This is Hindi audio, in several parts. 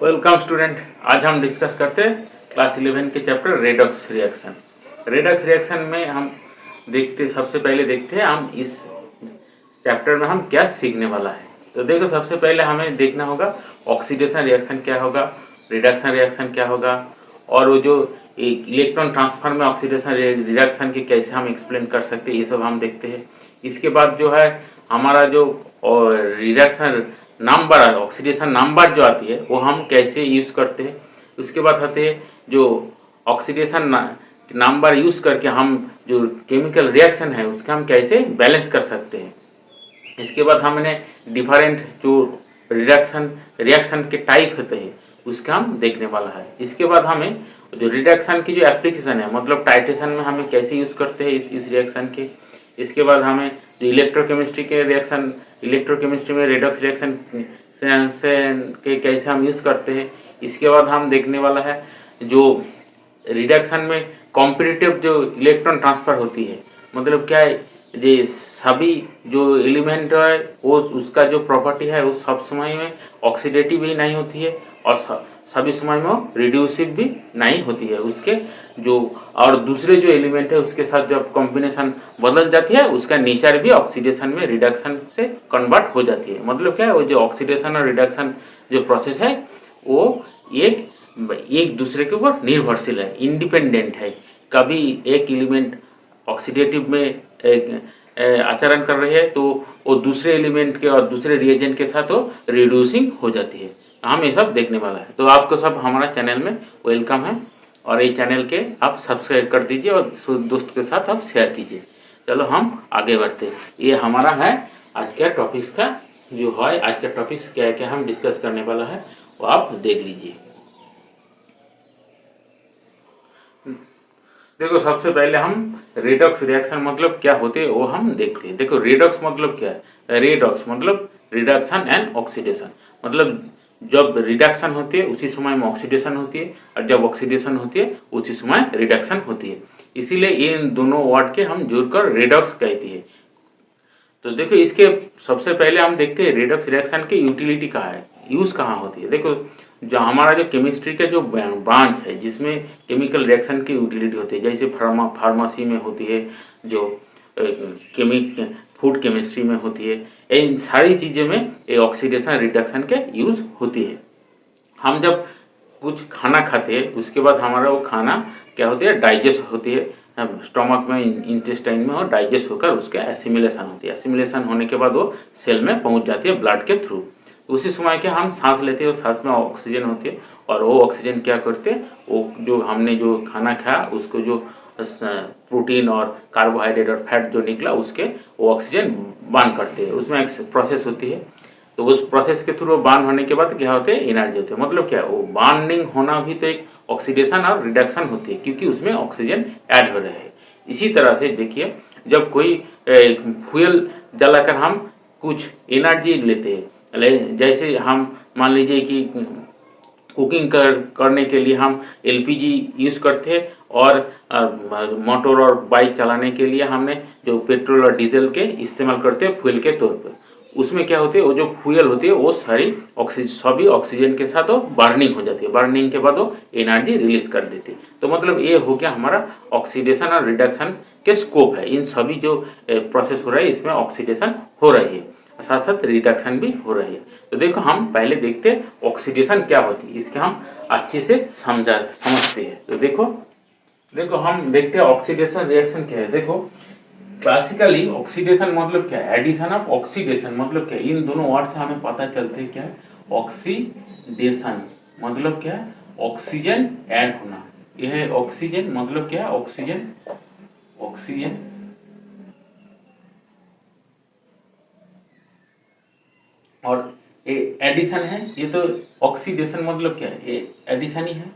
Welcome student. आज हम डिस्कस करते हैं क्लास 11 के chapter redox reaction. Redox reaction में हम सबसे पहले देखते हैं हम इस चैप्टर में हम क्या सीखने वाला है। तो देखो, सबसे पहले हमें देखना होगा ऑक्सीडेशन रिएक्शन क्या होगा, रिडक्शन रिएक्शन क्या होगा, और वो जो इलेक्ट्रॉन ट्रांसफर में ऑक्सीडेशन रिएक्शन की कैसे हम एक्सप्लेन कर सकते हैं, ये सब हम देखते हैं। इसके बाद जो है हमारा जो रिडक्शन नंबर, ऑक्सीडेशन नंबर जो आती है वो हम कैसे यूज़ करते हैं। उसके बाद आते हैं जो ऑक्सीडेशन नंबर यूज़ करके हम जो केमिकल रिएक्शन है उसका हम कैसे बैलेंस कर सकते हैं। इसके बाद हमने डिफरेंट जो रिएक्शन के टाइप होते हैं उसका हम देखने वाला है। इसके बाद हमें जो रिडक्शन की जो एप्लीकेशन है, मतलब टाइट्रेशन में हमें कैसे यूज़ करते हैं इस रिएक्शन के। इसके बाद हमें जो इलेक्ट्रोकेमिस्ट्री के रिएक्शन, इलेक्ट्रोकेमिस्ट्री में रेडॉक्स रिएक्शन के कैसे हम यूज़ करते हैं। इसके बाद हम देखने वाला है जो रिडक्शन में कॉम्पिटिटिव जो इलेक्ट्रॉन ट्रांसफ़र होती है, मतलब क्या है, ये सभी जो एलिमेंट है वो उसका जो प्रॉपर्टी है वो सब समय में ऑक्सीडेटिव भी नहीं होती है और सभी समय में रिड्यूसिव भी नहीं होती है। उसके जो और दूसरे जो एलिमेंट है उसके साथ जब कॉम्बिनेशन बदल जाती है उसका नेचर भी ऑक्सीडेशन में रिडक्शन से कन्वर्ट हो जाती है। मतलब क्या है, वो जो ऑक्सीडेशन और रिडक्शन जो प्रोसेस है वो एक दूसरे के ऊपर निर्भरशील है, इंडिपेंडेंट है। कभी एक एलिमेंट ऑक्सीडेटिव में आचरण कर रही है तो वो दूसरे एलिमेंट के और दूसरे रिएजेंट के साथ वो रिड्यूसिंग हो जाती है। हम ये सब देखने वाला है। तो आपको सब हमारा चैनल में वेलकम है और ये चैनल के आप सब्सक्राइब कर दीजिए और दोस्त के साथ आप शेयर कीजिए। चलो हम आगे बढ़ते। ये हमारा है आज का टॉपिक्स का जो है, आज का टॉपिक्स क्या क्या हम डिस्कस करने वाला है वो आप देख लीजिए। देखो, सबसे पहले हम रेडॉक्स रिएक्शन मतलब क्या होते हैं वो हम देखते हैं। देखो, रेडॉक्स मतलब क्या है। रेडॉक्स मतलब रिडक्शन एंड ऑक्सीडेशन, मतलब जब रिडक्शन होती है उसी समय में ऑक्सीडेशन होती है और जब ऑक्सीडेशन होती है उसी समय रिडक्शन होती है। इसीलिए इन दोनों वर्ड के हम जोड़कर रेडॉक्स कहती है। तो देखो, इसके सबसे पहले हम देखते हैं रेडॉक्स रिएक्शन की यूटिलिटी कहाँ है, यूज़ कहाँ होती है। देखो, जो हमारा जो केमिस्ट्री का जो ब्रांच है जिसमें केमिकल रिएक्शन की यूटिलिटी होती है, जैसे फार्मेसी में होती है, जो फूड केमिस्ट्री में होती है, इन सारी चीज़ों में ये ऑक्सीडेशन रिडक्शन के यूज़ होती है। हम जब कुछ खाना खाते हैं उसके बाद हमारा वो खाना क्या होती है, डाइजेस्ट होती है स्टमक में, इंटेस्टाइन में, और डाइजेस्ट होकर उसके एसिमिलेशन होती है। एसिमिलेशन होने के बाद वो सेल में पहुंच जाती है ब्लड के थ्रू। उसी समय के हम सांस लेते हैं, वो सांस में ऑक्सीजन होती है और वो ऑक्सीजन क्या करते हैं, वो जो हमने जो खाना खाया उसको जो प्रोटीन और कार्बोहाइड्रेट और फैट जो निकला उसके वो ऑक्सीजन बांध करते हैं। उसमें एक प्रोसेस होती है, तो उस प्रोसेस के थ्रू बांध होने के बाद क्या होते हैं, एनर्जी होती है। मतलब क्या है, वो बांडिंग होना भी तो एक ऑक्सीडेशन और रिडक्शन होती है क्योंकि उसमें ऑक्सीजन ऐड हो रहे हैं। इसी तरह से देखिए, जब कोई फ्यूल जलाकर हम कुछ एनर्जी लेते हैं, जैसे हम मान लीजिए कि कुकिंग करने के लिए हम एलपीजी यूज़ करते हैं और मोटर और बाइक चलाने के लिए हमने जो पेट्रोल और डीजल के इस्तेमाल करते हैं फ्यूल के तौर पर। उसमें क्या होती है, वो जो फ्यूल होती है वो सभी ऑक्सीजन के साथ वो बर्निंग हो जाती है। बर्निंग के बाद वो एनर्जी रिलीज कर देती है। तो मतलब ये हो गया हमारा ऑक्सीडेशन और रिडक्शन के स्कोप है। इन सभी जो प्रोसेस हो रहा है इसमें ऑक्सीडेशन हो रही है, साथ साथ रिडक्शन भी हो रही है। तो देखो, हम पहले देखते हैं ऑक्सीडेशन क्या होती है, इसके हम अच्छे से समझते हैं। तो देखो हम देखते हैं ऑक्सीडेशन रिएक्शन क्या है। देखो, क्लासिकली ऑक्सीडेशन मतलब क्या है, एडिशन ऑफ ऑक्सीडेशन मतलब क्या है, इन दोनों वर्ड से हमें पता चलते हैं क्या है। ऑक्सीडेशन मतलब क्या है, ऑक्सीजन ऐड होना। यह है ऑक्सीजन मतलब क्या है, ऑक्सीजन और ये एडिशन है। ये तो ऑक्सीडेशन मतलब क्या है, ये एडिशन ही है।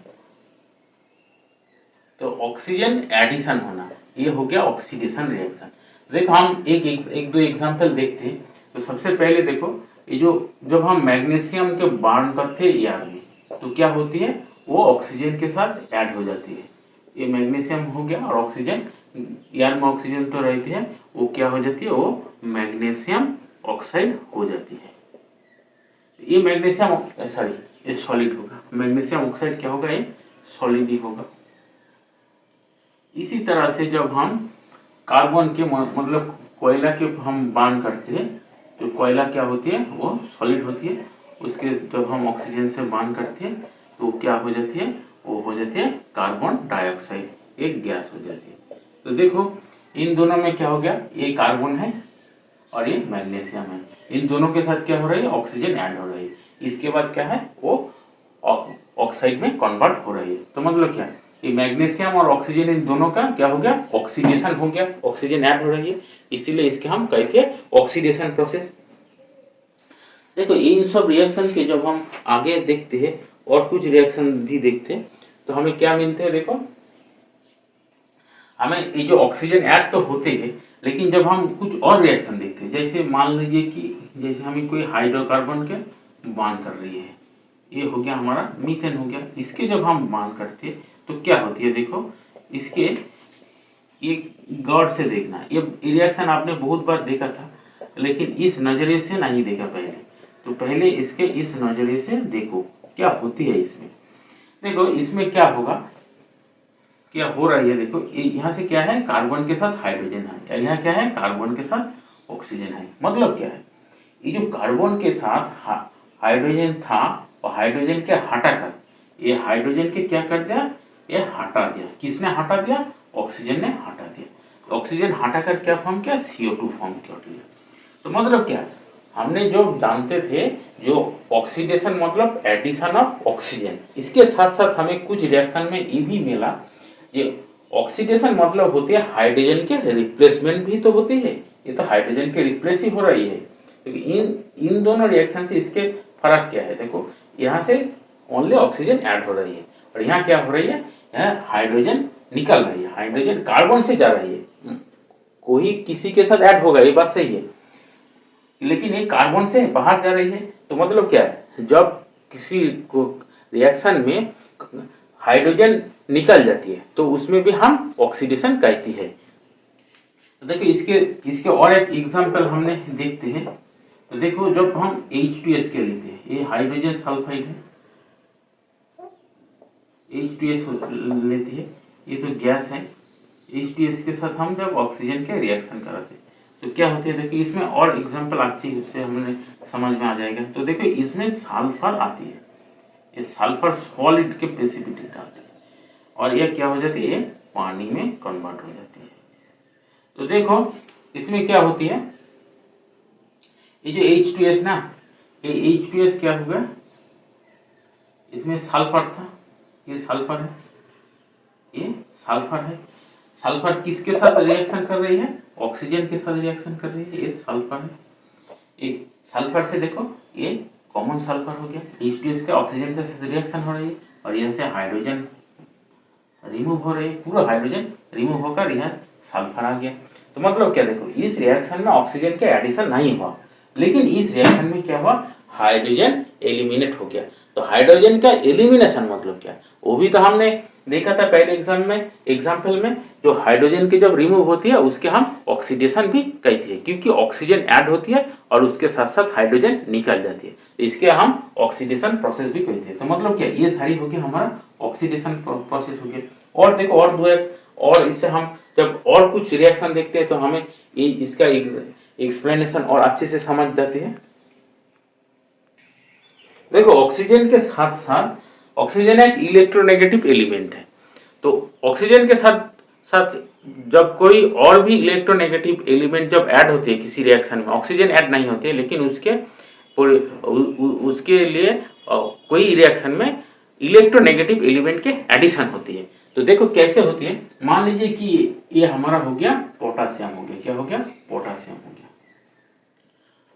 तो ऑक्सीजन एडिशन होना, ये हो गया ऑक्सीडेशन रिएक्शन। देखो, हम एक दो एग्जांपल देखते हैं। तो सबसे पहले देखो, ये जो जब हम मैग्नीशियम के बॉन्ड करते हैं यार में, तो क्या होती है, वो ऑक्सीजन के साथ ऐड हो जाती है। ये मैग्नीशियम हो गया और ऑक्सीजन, यार में ऑक्सीजन तो रहती है, वो क्या हो जाती है, वो मैग्नीशियम ऑक्साइड हो जाती है। ये मैग्नीशियम ये सॉलिड होगा। मैग्नीशियम ऑक्साइड क्या होगा, ये सॉलिड ही होगा। इसी तरह से जब हम कार्बन के मतलब कोयला के हम बांध करते हैं तो कोयला क्या होती है, वो सॉलिड होती है। उसके जब हम ऑक्सीजन से बांध करते हैं तो क्या हो जाती है, वो हो जाती है कार्बन डाइऑक्साइड, एक गैस हो जाती है। तो देखो इन दोनों में क्या हो गया, ये कार्बन है और ये मैग्नीशियम है। इन दोनों के साथ क्या हो रही है, ऑक्सीजन ऐड हो रही है। इसके बाद क्या है, वो ऑक्साइड में कन्वर्ट हो रही है। तो मतलब क्या, ये मैग्नीशियम और ऑक्सीजन इन दोनों का क्या हो गया, ऑक्सीडेशन हो गया, ऑक्सीजन ऐड हो रही है, इसीलिए इसके हम कहते हैं ऑक्सीडेशन प्रोसेस। देखो इन सब रिएक्शन के जब हम आगे देखते हैं और कुछ रिएक्शन भी देखते हैं तो हमें क्या मिलते हैं, देखो हमें ये जो ऑक्सीजन ऐड तो होते हैं, लेकिन जब हम कुछ और रिएक्शन देखते हैं, जैसे मान लीजिए कि जैसे हमें कोई हाइड्रोकार्बन के बांध कर रही है, ये हो गया हमारा मीथेन हो गया। इसके जब हम बांध करते हैं तो क्या होती है, देखो इसके ये गौर से देखना, ये रिएक्शन आपने बहुत बार देखा था लेकिन इस नजरिए से नहीं देखा पहले, तो पहले इसके इस नजरिए से देखो क्या होती है इसमें। देखो इसमें क्या होगा, क्या हो रही है, देखो यहाँ से क्या है, कार्बन के साथ हाइड्रोजन है, यहाँ क्या है, कार्बन के साथ ऑक्सीजन है। मतलब क्या है, ये जो कार्बन के साथ हाइड्रोजन था और हाइड्रोजन के हटाकर ये हाइड्रोजन के क्या कर दिया, ये हटा दिया। किसने हटा दिया, ऑक्सीजन ने हटा दिया। ऑक्सीजन हटाकर क्या फॉर्म किया, CO2 फॉर्म कर दिया। तो मतलब क्या, हमने जो जानते थे जो ऑक्सीडेशन मतलब एडिशन ऑफ ऑक्सीजन, इसके साथ साथ हमें कुछ रिएक्शन में ये भी मिला, ये ऑक्सीडेशन मतलब होती है हाइड्रोजन के रिप्लेसमेंट भी तो होती है, ये तो हाइड्रोजन के रिप्लेस ही हो रही है। तो इन दोनों रिएक्शन से इसके फर्क क्या है, देखो यहाँ से ओनली ऑक्सीजन ऐड हो रही है और यहाँ क्या हो रही है, यहाँ हाइड्रोजन निकल रही है, हाइड्रोजन कार्बन से जा रही है। कोई किसी के साथ ऐड होगा, ये बात सही है, लेकिन ये कार्बन से बाहर जा रही है। तो मतलब क्या है, जब किसी को रिएक्शन में हाइड्रोजन निकल जाती है तो उसमें भी हम ऑक्सीडेशन कहती है। तो देखो इसके और एक एग्जांपल हमने देखते हैं। तो देखो जब हम H2S के लेते हैं, ये हाइड्रोजन सल्फाइड है, H2S लेती है, ये तो गैस है। H2S के साथ हम जब ऑक्सीजन के रिएक्शन कराते हैं तो क्या होती है, देखिए इसमें और एग्जांपल अच्छी उससे हमने समझ में आ जाएगा। तो देखो इसमें सल्फर आती है, ये सल्फर सॉलिड के प्रेसिपिटेट आती है और ये क्या हो जाती है, ये पानी में कन्वर्ट हो जाती है। तो देखो इसमें क्या होती है, ये जो H2S ना, ये H2S क्या होगा, इसमें सल्फर था, ये सल्फर है, ये सल्फर है। सल्फर किसके साथ रिएक्शन कर रही है, ऑक्सीजन के साथ रिएक्शन कर रही है, ये सल्फर है। एक सल्फर से देखो ये कॉमन सल्फर हो गया, H2S का ऑक्सीजन के साथ रिएक्शन हो रही है और यहाँ से हाइड्रोजन रिमूव हो रही है, पूरा हाइड्रोजन रिमूव होकर यहाँ सल्फर आ गया। तो मतलब क्या, देखो इस रिएक्शन में ऑक्सीजन का एडिशन नहीं हुआ, लेकिन इस रिएक्शन में क्या हुआ, हाइड्रोजन एलिमिनेट हो गया। तो हाइड्रोजन का एलिमिनेशन मतलब क्या, वो भी तो हमने देखा था पहले एग्जाम्पल में, जो हाइड्रोजन की जब रिमूव होती है उसके हम ऑक्सीडेशन भी कहते हैं, क्योंकि ऑक्सीजन ऐड होती है और उसके साथ साथ हाइड्रोजन निकल जाती है, इसके हम ऑक्सीडेशन प्रोसेस भी कहते हैं। तो मतलब क्या, ये सारी हो गया हमारा ऑक्सीडेशन प्रोसेस हो गया। और देखो और दो एक और, इससे हम जब और कुछ रिएक्शन देखते हैं तो हमें इसका एक्सप्लेनेशन और अच्छे से समझ जाते हैं। देखो ऑक्सीजन के साथ साथ, ऑक्सीजन एक इलेक्ट्रोनेगेटिव एलिमेंट है, तो ऑक्सीजन के साथ साथ जब कोई और भी इलेक्ट्रोनेगेटिव एलिमेंट जब ऐड होते हैं किसी रिएक्शन में, ऑक्सीजन ऐड नहीं होते लेकिन उसके लिए कोई रिएक्शन में इलेक्ट्रोनेगेटिव एलिमेंट के एडिशन होती है। तो देखो कैसे होती है, मान लीजिए कि ये हमारा हो गया पोटासियम हो गया, क्या हो गया, पोटासियम हो गया।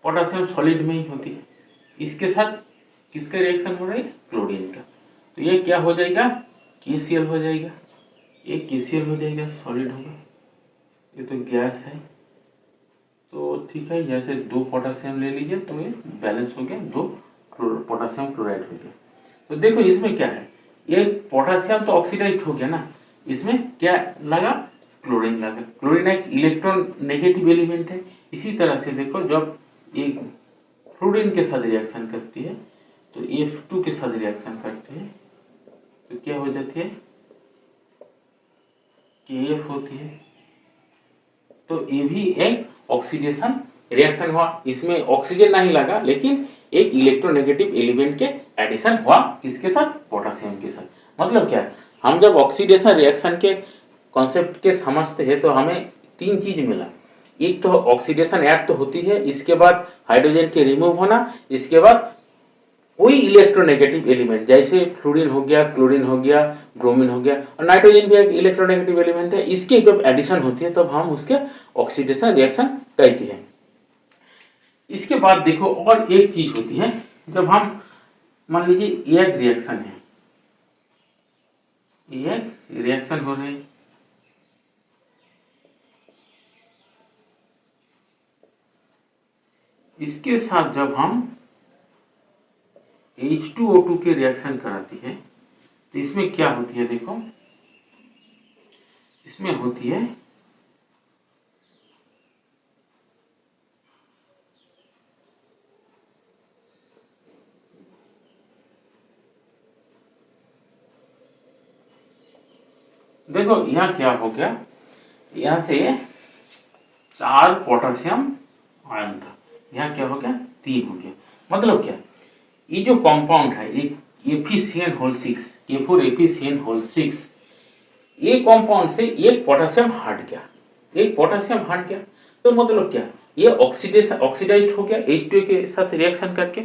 पोटासियम सॉलिड में ही होती है, इसके साथ किसका रिएक्शन हो रहा है, क्लोरीन का। तो ये क्या हो जाएगा, KCl हो जाएगा, ये KCl हो जाएगा, सॉलिड होगा। ये तो गैस है, तो ठीक है, जैसे 2 पोटासियम ले लीजिए तो ये बैलेंस हो गया, 2 पोटासियम क्लोराइड हो गया। तो देखो इसमें क्या है, ये पोटासियम तो ऑक्सीडाइज्ड हो गया ना, इसमें क्या लगा, क्लोरीन लगा। क्लोरीन एक इलेक्ट्रॉन नेगेटिव एलिमेंट है। इसी तरह से देखो जब ये फ्लोरीन के साथ रिएक्शन करती है तो F2 के साथ रिएक्शन करते हैं तो क्या हो जाती है, KF होती है। तो ये भी एक ऑक्सीडेशन रिएक्शन हुआ, इसमें ऑक्सीजन नहीं लगा लेकिन एक इलेक्ट्रोनेगेटिव एलिमेंट के एडिशन हुआ, किसके साथ, पोटेशियम के साथ। मतलब क्या है, हम जब ऑक्सीडेशन रिएक्शन के कॉन्सेप्ट के समझते हैं तो हमें तीन चीज मिला। एक तो ऑक्सीडेशन ऐड तो होती है, इसके बाद हाइड्रोजन के रिमूव होना, इसके बाद कोई इलेक्ट्रोनेगेटिव एलिमेंट जैसे फ्लोरीन हो गया, क्लोरीन हो गया, ब्रोमीन हो गया, और नाइट्रोजन भी एक इलेक्ट्रोनेगेटिव एलिमेंट है, इसकी जब एडिशन होती है तब हम उसके ऑक्सीडेशन रिएक्शन कहते हैं। इसके बाद देखो और एक चीज होती है, जब हम मान लीजिए एक रिएक्शन है, एक रिएक्शन हो रही है, इसके साथ जब हम H2O2 के रिएक्शन कराती है तो इसमें क्या होती है, देखो इसमें होती है देखो यहाँ क्या हो गया, यहाँ से 4 पोटेशियम आयन था, यहाँ क्या हो गया 3 हो गया। मतलब क्या, ये जो कंपाउंड है एक Fe6, K4Fe6, ये कंपाउंड से एक पोटेशियम हट गया, एक पोटेशियम हट गया, तो मतलब क्या, ये ऑक्सीडेशन ऑक्सीडाइज्ड हो गया H2O के साथ रिएक्शन करके।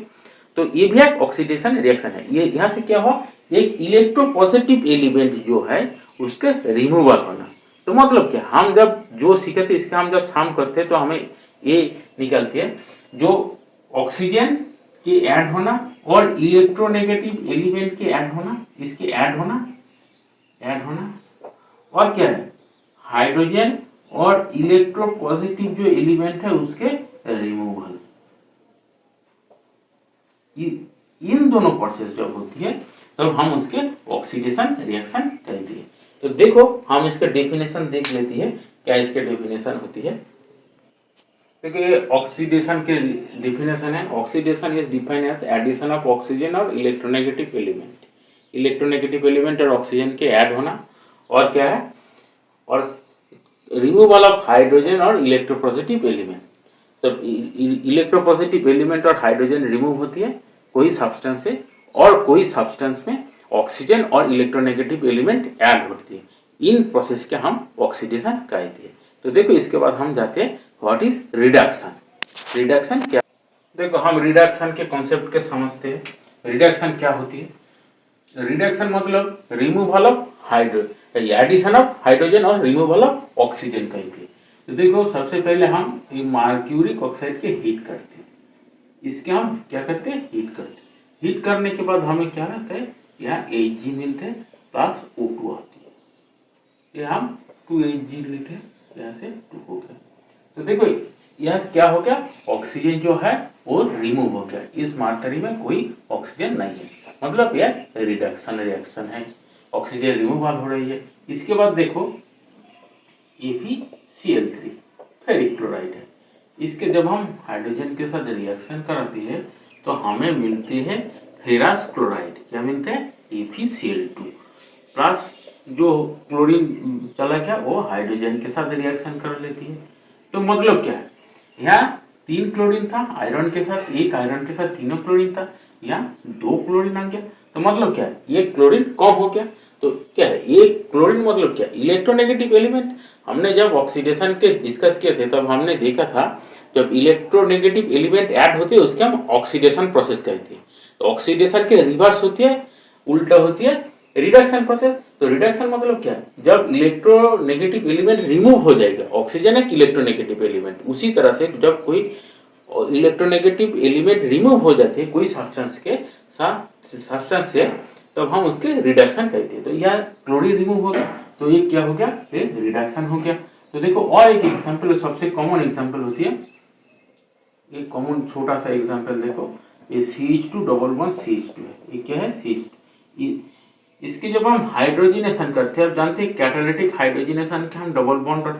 तो ये भी एक ऑक्सीडेशन रिएक्शन है। ये यहाँ से क्या हुआ, एक इलेक्ट्रोपॉजिटिव एलिमेंट जो है उसके रिमूवल होना। तो मतलब क्या, हम जब जो सीखे थे इसका हम जब शाम करते हैं तो हमें ये निकलती है, जो ऑक्सीजन के ऐड होना और इलेक्ट्रोनेगेटिव एलिमेंट के ऐड होना, इसके ऐड होना और क्या है, हाइड्रोजन और इलेक्ट्रोपॉजिटिव जो एलिमेंट है उसके रिमूवल। इन दोनों प्रोसेस जब होती है तब तो हम उसके ऑक्सीडेशन रिएक्शन कहते हैं। तो देखो हम इसका डेफिनेशन देख लेती है, क्या इसके डेफिनेशन होती है। देखिए ऑक्सीडेशन के डेफिनेशन है, oxidation is defined as addition of oxygen और इलेक्ट्रोनेगेटिव एलिमेंट, इलेक्ट्रोनेगेटिव एलिमेंट और ऑक्सीजन के ऐड होना, और क्या है, और रिमूवल ऑफ हाइड्रोजन और इलेक्ट्रोपॉजिटिव एलिमेंट। तो इलेक्ट्रोपॉजिटिव एलिमेंट और हाइड्रोजन रिमूव होती है कोई सब्सटेंस से, और कोई सब्सटेंस में ऑक्सीजन और इलेक्ट्रोनेगेटिव एलिमेंट ऐड होती है। इन प्रोसेस के हम ऑक्सीडेशन कहते हैं। तो देखो इसके बाद हम जाते हैं व्हाट इज रिडक्शन। रिडक्शन क्या, देखो हम रिडक्शन के कॉन्सेप्ट के समझते हैं। रिडक्शन क्या होती है, रिडक्शन मतलब removal of addition of hydrogen और रिमूवल ऑफ ऑक्सीजन कहते हैं। तो देखो सबसे पहले हम ये मर्क्यूरिक ऑक्साइड के हीट करते हैं, इसके हम क्या करते हैं, हीट करते हैं। हीट करने के बाद हमें क्या रहता है, यहाँ Hg मिलते हैं प्लस O2 आती है, ये हम 2Hg लेते हैं, यहाँ से 2 हो गया। तो देखो यहाँ से क्या हो गया, ऑक्सीजन जो है वो रिमूव हो गया, इस मर्करी में कोई ऑक्सीजन नहीं है, मतलब यह रिडक्शन रिएक्शन है, ऑक्सीजन रिमूवल हो रही है। इसके बाद देखो FeCl3 फेरिक क्लोराइड है, इसके जब हम हाइड्रोजन के साथ रिएक्शन कराते हैं तो हमें मिलती है फेरस क्लोराइड, क्या मिलते हैं, FeCl2 प्लस जो क्लोरीन चला गया वो हाइड्रोजन के साथ रिएक्शन कर लेती है। तो मतलब क्या है, यहाँ 3 क्लोरीन था आयरन के साथ, एक आयरन के साथ तीनों क्लोरीन था, यहाँ 2 क्लोरीन आ गया। तो मतलब क्या है, एक क्लोरीन कम हो गया। तो क्या है, एक क्लोरीन मतलब क्या, इलेक्ट्रोनेगेटिव एलिमेंट। हमने जब ऑक्सीडेशन के डिस्कस किए थे तब हमने देखा था जब इलेक्ट्रोनेगेटिव एलिमेंट ऐड होते हैं उसके हम ऑक्सीडेशन प्रोसेस कहते हैं। तो ऑक्सीडेशन के रिवर्स होती है, उल्टा होती है रिडक्शन प्रोसेस। तो रिडक्शन मतलब क्या है, जब इलेक्ट्रोनेगेटिव एलिमेंट रिमूव हो जाएगा, ऑक्सीजन एक इलेक्ट्रोनेगेटिव एलिमेंट, उसी तरह से जब कोई इलेक्ट्रोनेगेटिव एलिमेंट रिमूव हो जाते हैं कोई सब्सटेंस के साथ सब्सटेंस से, तब हम उसके रिडक्शन कहते हैं। तो यह क्लोरीन रिमूव हो गया तो ये क्या हो गया, ये रिडक्शन हो गया। तो देखो और एक एग्जांपल, सबसे कॉमन एग्जांपल होती है, एक कॉमन छोटा सा एग्जांपल देखो, ये CH211CH2 है, ये क्या है CH2, इसके जब हम हाइड्रोजिनेशन करते हैं, आप जानते हैं कैटालिटिक हाइड्रोजिनेशन के हम डबल बॉन्ड और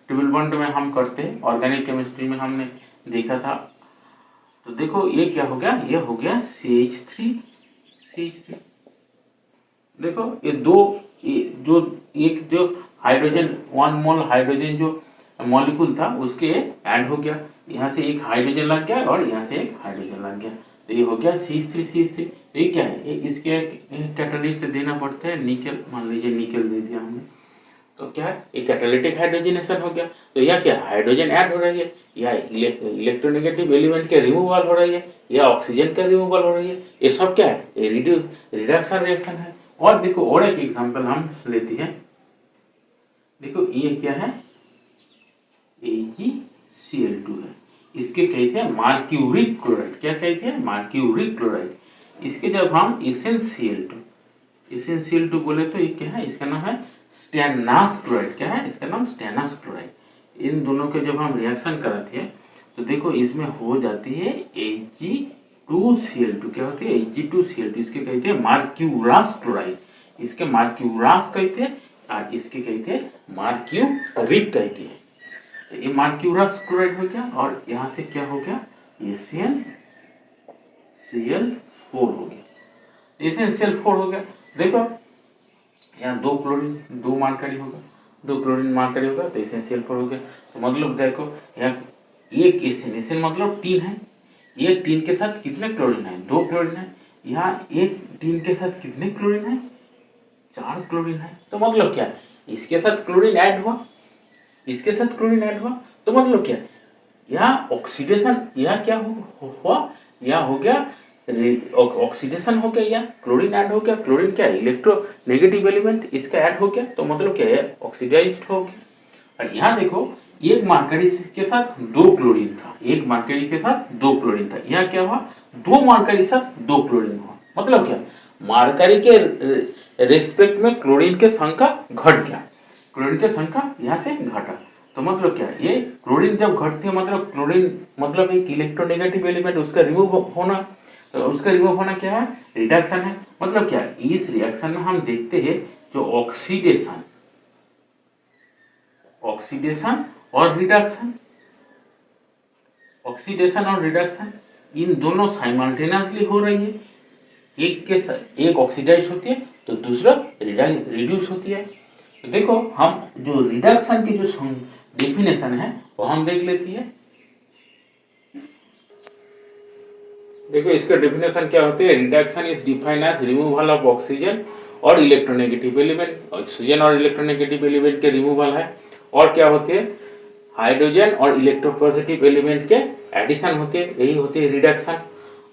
ट्रिपल बॉन्ड में हम करते हैं, ऑर्गेनिक केमिस्ट्री में हमने देखा था। तो देखो ये क्या हो गया, ये हो गया CH3। देखो ये जो हाइड्रोजन 1 मोल हाइड्रोजन जो मॉलिक्यूल था उसके ऐड हो गया, यहाँ से एक हाइड्रोजन लग गया और यहाँ से एक हाइड्रोजन लग गया, तो ये हो गया CH3। तो ये क्या है, इसके कैटालिस्ट देना पड़ता है निकल, मान लीजिए निकल दे दिया हमने, तो क्या है, ये कैटालिटिक हाइड्रोजनेशन हो गया। तो यह क्या, हाइड्रोजन ऐड हो रही है, या इलेक्ट्रोनेगेटिव एलिमेंट के रिमूवल हो रही है, या ऑक्सीजन का रिमूवल हो रही है, ये सब क्या है, ये रिडक्शन रिएक्शन है। और देखो और एक एग्जांपल हम लेते हैं, देखो ये क्या है, AgCl2 है, इसके कहते हैं मर्क्यूरिक क्लोराइड। क्या कहते हैं, मर्क्यूरिक क्लोराइड। इसके जब हम इसेंशियल2 बोले तो ये क्या है, इसका नाम है स्टेनास क्लोराइड। क्या है, इसका नाम स्टेनास क्लोराइड। इन दोनों के जब हम रिएक्शन कराते हैं तो देखो इसमें हो जाती है Ag2Cl2। क्या होती है, Ag2Cl2, इसके कहते हैं मर्क्यूरस क्लोराइड। इसके मर्क्यूरस कहते हैं और इसके कहते हैं मर्क्यूरिक कहते हैं। तो ये मर्क्यूरस क्लोराइड हो गया, और यहाँ से क्या हो गया, Cl4 हो गया, Cl4 हो गया। देखो यहाँ 2 क्लोरीन 2 मार्करी होगा, 2 क्लोरीन मार्करी होगा, तो Cl4 हो गया। तो मतलब देखो यहाँ एक एसिन मतलब 3 है, एक 3 के साथ कितने क्लोरीन है, 2 क्लोरीन है। यहाँ एक 3 के साथ कितने क्लोरीन है, 4 क्लोरीन है। तो मतलब क्या, इसके साथ क्लोरीन ऐड हुआ, इसके साथ क्लोरीन ऐड हुआ, तो मतलब क्या, यहाँ ऑक्सीडेशन, यहाँ क्या हुआ, यहाँ हो गया ऑक्सीडेशन हो गया, या क्लोरीन ऐड हो गया। क्लोरीन क्या है, इलेक्ट्रोनेगेटिव एलिमेंट, इसका ऐड हो गया, तो मतलब क्या है, ऑक्सीडाइज्ड हो गया। और यहाँ देखो एक मरकरी के साथ 2 क्लोरीन था, एक मरकरी के साथ 2 क्लोरीन था, यहाँ क्या हुआ, 2 मरकरी के साथ 2 क्लोरीन हुआ। मतलब क्या, मरकरी के रेस्पेक्ट में क्लोरीन के संख्या घट गया, क्लोरीन की संख्या यहाँ से घटा। तो मतलब क्या, ये क्लोरीन जब घटती है, मतलब क्लोरीन मतलब एक इलेक्ट्रोनेगेटिव एलिमेंट, उसका रिमूव होना, तो उसका रिमूव होना क्या है, रिडक्शन है। मतलब क्या, इस रिएक्शन में हम देखते हैं जो ऑक्सीडेशन और रिडक्शन, ऑक्सीडेशन और रिडक्शन इन दोनों साइमल्टेनियसली हो रही है। एक के साथ एक ऑक्सीडाइज होती है तो दूसरा रिड्यूस होती है। तो देखो हम जो रिडक्शन की जो डेफिनेशन है वो हम देख लेती है। देखो इसका डेफिनेशन क्या होती है, reduction is defined as removal of oxygen और इलेक्ट्रोनेगेटिव एलिमेंट। ऑक्सीजन और इलेक्ट्रोनेगेटिव एलिमेंट के रिमूवल है, और क्या होती है, हाइड्रोजन और इलेक्ट्रोपॉजिटिव एलिमेंट के एडिशन होती है, यही होती है रिडक्शन।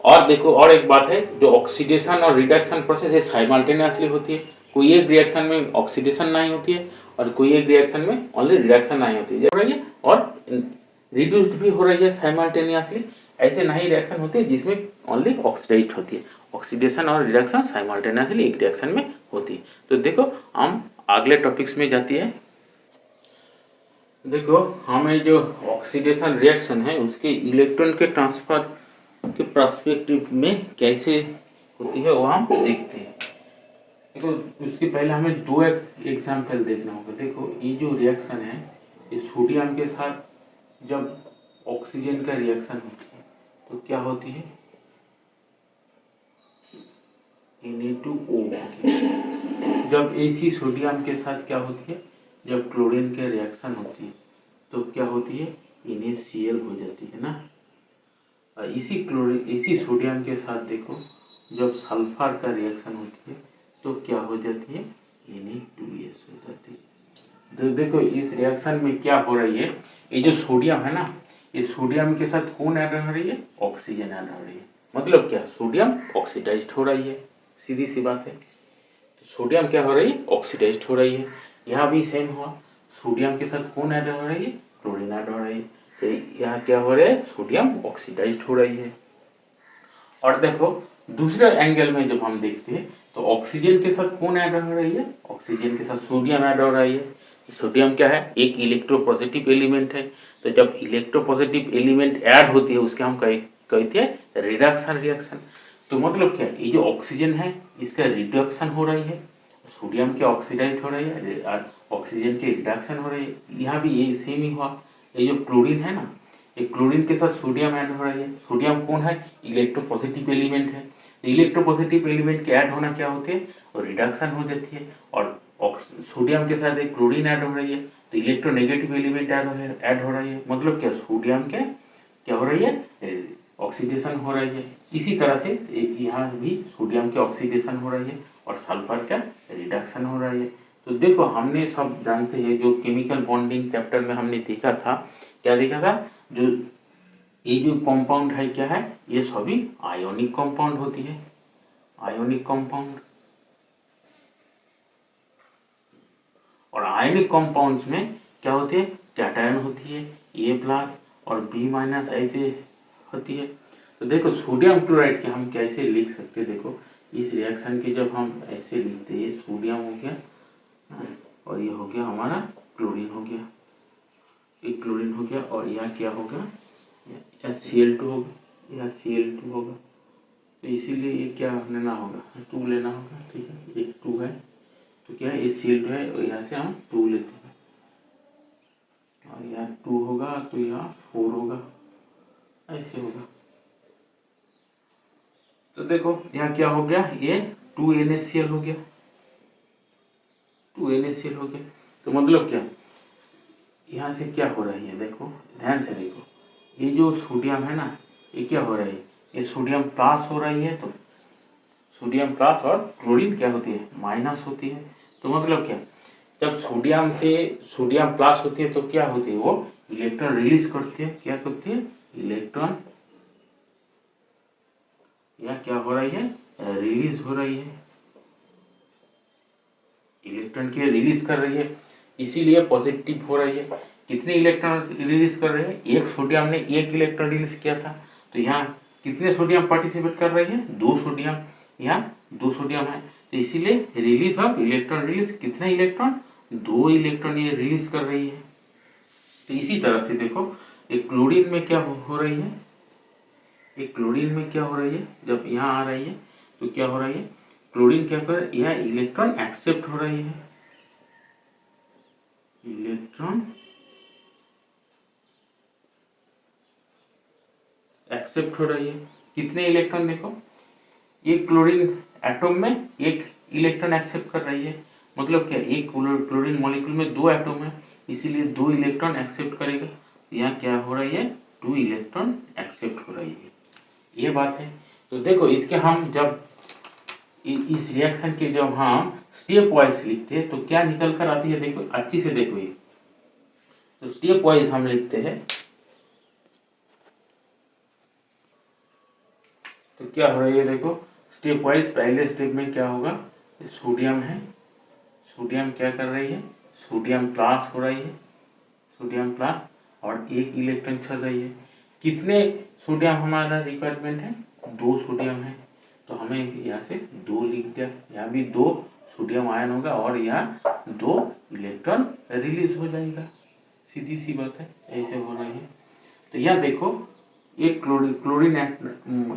और देखो और एक बात है, जो ऑक्सीडेशन और रिडक्शन प्रोसेस है साइमल्टेनियसली होती है, कोई एक रिएक्शन में ऑक्सीडेशन नहीं होती है और कोई एक रिएक्शन में ओनली रिडक्शन नहीं होती है, हो रही है और रिड्यूस्ड भी हो रही है साइमल्टेनियसली। ऐसे नहीं रिएक्शन होती है जिसमें ओनली ऑक्सीडाइज्ड होती है, ऑक्सीडेशन और रिडक्शन साइमल्टेनियसली एक रिएक्शन में होती है। तो देखो हम अगले टॉपिक्स में जाती है। देखो हमें जो ऑक्सीडेशन रिएक्शन है उसके इलेक्ट्रॉन के ट्रांसफर के पर्सपेक्टिव में कैसे होती है वो हम देखते हैं। देखो उसके पहले हमें 2 एग्जाम्पल देखना होगा। देखो ये जो रिएक्शन है, ये सोडियम के साथ जब ऑक्सीजन का रिएक्शन होती है तो क्या होती है, Na2O होती है। जब इसी सोडियम के साथ क्या होती है, जब क्लोरीन के रिएक्शन होती है तो क्या होती है, NaCl हो जाती है ना। और इसी सोडियम के साथ देखो जब सल्फर का रिएक्शन होती है तो क्या हो जाती है, Na2S हो जाती है। तो देखो इस रिएक्शन में क्या हो रही है, ये जो सोडियम है ना, इस सोडियम के साथ कौन ऐड हो रही है, ऑक्सीजन ऐड हो रही है। मतलब क्या, सोडियम ऑक्सीडाइज्ड हो रही है, सीधी सी बात है। तो सोडियम क्या हो रही है, ऑक्सीडाइज्ड हो रही है। यहाँ भी सेम हुआ, सोडियम के साथ कौन ऐड हो रही है, क्लोरीन ऐड हो रही है। तो यहाँ क्या हो रहा है, सोडियम ऑक्सीडाइज्ड हो रही है। और देखो दूसरे एंगल में जब हम देखते हैं तो ऑक्सीजन के साथ कौन ऐड हो रही है, ऑक्सीजन के साथ सोडियम ऐड हो रही है। सोडियम क्या है, एक इलेक्ट्रोपॉजिटिव एलिमेंट है। तो जब इलेक्ट्रोपॉजिटिव एलिमेंट ऐड होती है उसके हम कहते हैं रिडक्शन रिएक्शन। तो मतलब क्या, ये जो ऑक्सीजन है इसका रिडक्शन हो रही है, सोडियम के ऑक्सीडाइज हो रही है और ऑक्सीजन की रिडक्शन हो रही है। यहाँ भी ये सेम ही हुआ। ये जो क्लोरीन है ना, एक क्लोरीन के साथ सोडियम ऐड हो रही है। सोडियम कौन है? इलेक्ट्रोपॉजिटिव एलिमेंट है। तो इलेक्ट्रोपॉजिटिव एलिमेंट के ऐड होना क्या होते हैं? और रिडक्शन हो जाती है। और सोडियम के साथ एक क्लोरीन ऐड हो रही है तो इलेक्ट्रोनेगेटिव एलिमेंट ऐड हो रही है। मतलब क्या, सोडियम के क्या हो रही है? ऑक्सीडेशन हो रही है। इसी तरह से यहाँ भी सोडियम के ऑक्सीडेशन हो रही है और सल्फर का रिडक्शन हो रही है। तो देखो हमने सब जानते हैं, जो केमिकल बॉन्डिंग चैप्टर में हमने देखा था, क्या देखा था? जो ये जो कंपाउंड है क्या है? ये सभी आयोनिक कंपाउंड होती है, आयोनिक कंपाउंड। और आयनिक कंपाउंड्स में क्या होते हैं? कैटायन होती है A+ और B- ऐसे होती है। तो देखो सोडियम क्लोराइड के हम कैसे लिख सकते हैं? देखो इस रिएक्शन के जब हम ऐसे लिखते हैं, सोडियम हो गया और ये हो गया हमारा क्लोरीन हो गया, एक क्लोरीन हो गया और यह क्या होगा? यह Cl2 होगा, यह Cl2 होगा। तो इसीलिए ये क्या लेना होगा? 2 लेना होगा। ठीक है, एक 2 है तो क्या है? ये Cl2 है और यहाँ से हम 2 लेते हैं और यहाँ 2 होगा तो यहाँ 4 होगा, ऐसे होगा। तो देखो यहाँ क्या हो गया? ये 2NaCl हो गया, 2NaCl हो गया। तो मतलब क्या, यहाँ से क्या हो रही है? देखो ध्यान से देखो, ये जो सोडियम है ना, ये क्या हो रहा है? ये सोडियम प्लस हो रही है, तो सोडियम प्लस और क्लोरीन क्या होती है? माइनस होती है। तो मतलब क्या, जब सोडियम से सोडियम प्लस होती है तो क्या होती है? वो इलेक्ट्रॉन रिलीज करती है। क्या करती है? इलेक्ट्रॉन या क्या हो रही है? रिलीज हो रही है, इलेक्ट्रॉन की रिलीज कर रही है, इसीलिए पॉजिटिव हो रही है। कितने इलेक्ट्रॉन रिलीज कर रहे हैं? एक सोडियम ने एक इलेक्ट्रॉन रिलीज किया था, तो यहाँ कितने सोडियम पार्टिसिपेट कर रही है? 2 सोडियम, यहाँ 2 सोडियम है, तो इसीलिए रिलीज ऑफ इलेक्ट्रॉन, रिलीज कितने इलेक्ट्रॉन? 2 इलेक्ट्रॉन ये रिलीज कर रही है। तो इसी तरह से देखो एक क्लोरीन में क्या हो रही है? एक क्लोरीन में क्या हो रही है? जब यहाँ आ रही है तो क्या हो रही है? क्लोरीन क्या कर, यह इलेक्ट्रॉन एक्सेप्ट हो रही है, इलेक्ट्रॉन एक्सेप्ट हो रही है। कितने इलेक्ट्रॉन? देखो एक क्लोरीन एटम में एक इलेक्ट्रॉन एक्सेप्ट कर रही है। मतलब क्या, एक क्लोरीन मॉलिक्यूल में 2 एटम है, इसीलिए 2 इलेक्ट्रॉन एक्सेप्ट करेगा। यहाँ क्या हो रही है? 2 इलेक्ट्रॉन एक्सेप्ट हो रही है, ये बात है। तो देखो इसके हम जब इस रिएक्शन के जब हम स्टेप वाइज लिखते हैं तो क्या निकल कर आती है? देखो अच्छी से देखो, ये तो स्टेप वाइज हम लिखते हैं तो क्या हो रही है? देखो स्टेप वाइज, पहले स्टेप में क्या होगा? सोडियम है, सोडियम क्या कर रही है? सोडियम प्लस हो रही है, सोडियम प्लस और एक इलेक्ट्रॉन चल रही है। कितने सोडियम हमारा रिक्वायरमेंट है? 2 सोडियम है, तो हमें यहाँ से 2 लिख दिया। यहाँ भी 2 सोडियम आयन होगा और यहाँ 2 इलेक्ट्रॉन रिलीज हो जाएगा, सीधी सी बात है, ऐसे हो रही है। तो यहाँ देखो एक क्लोरीन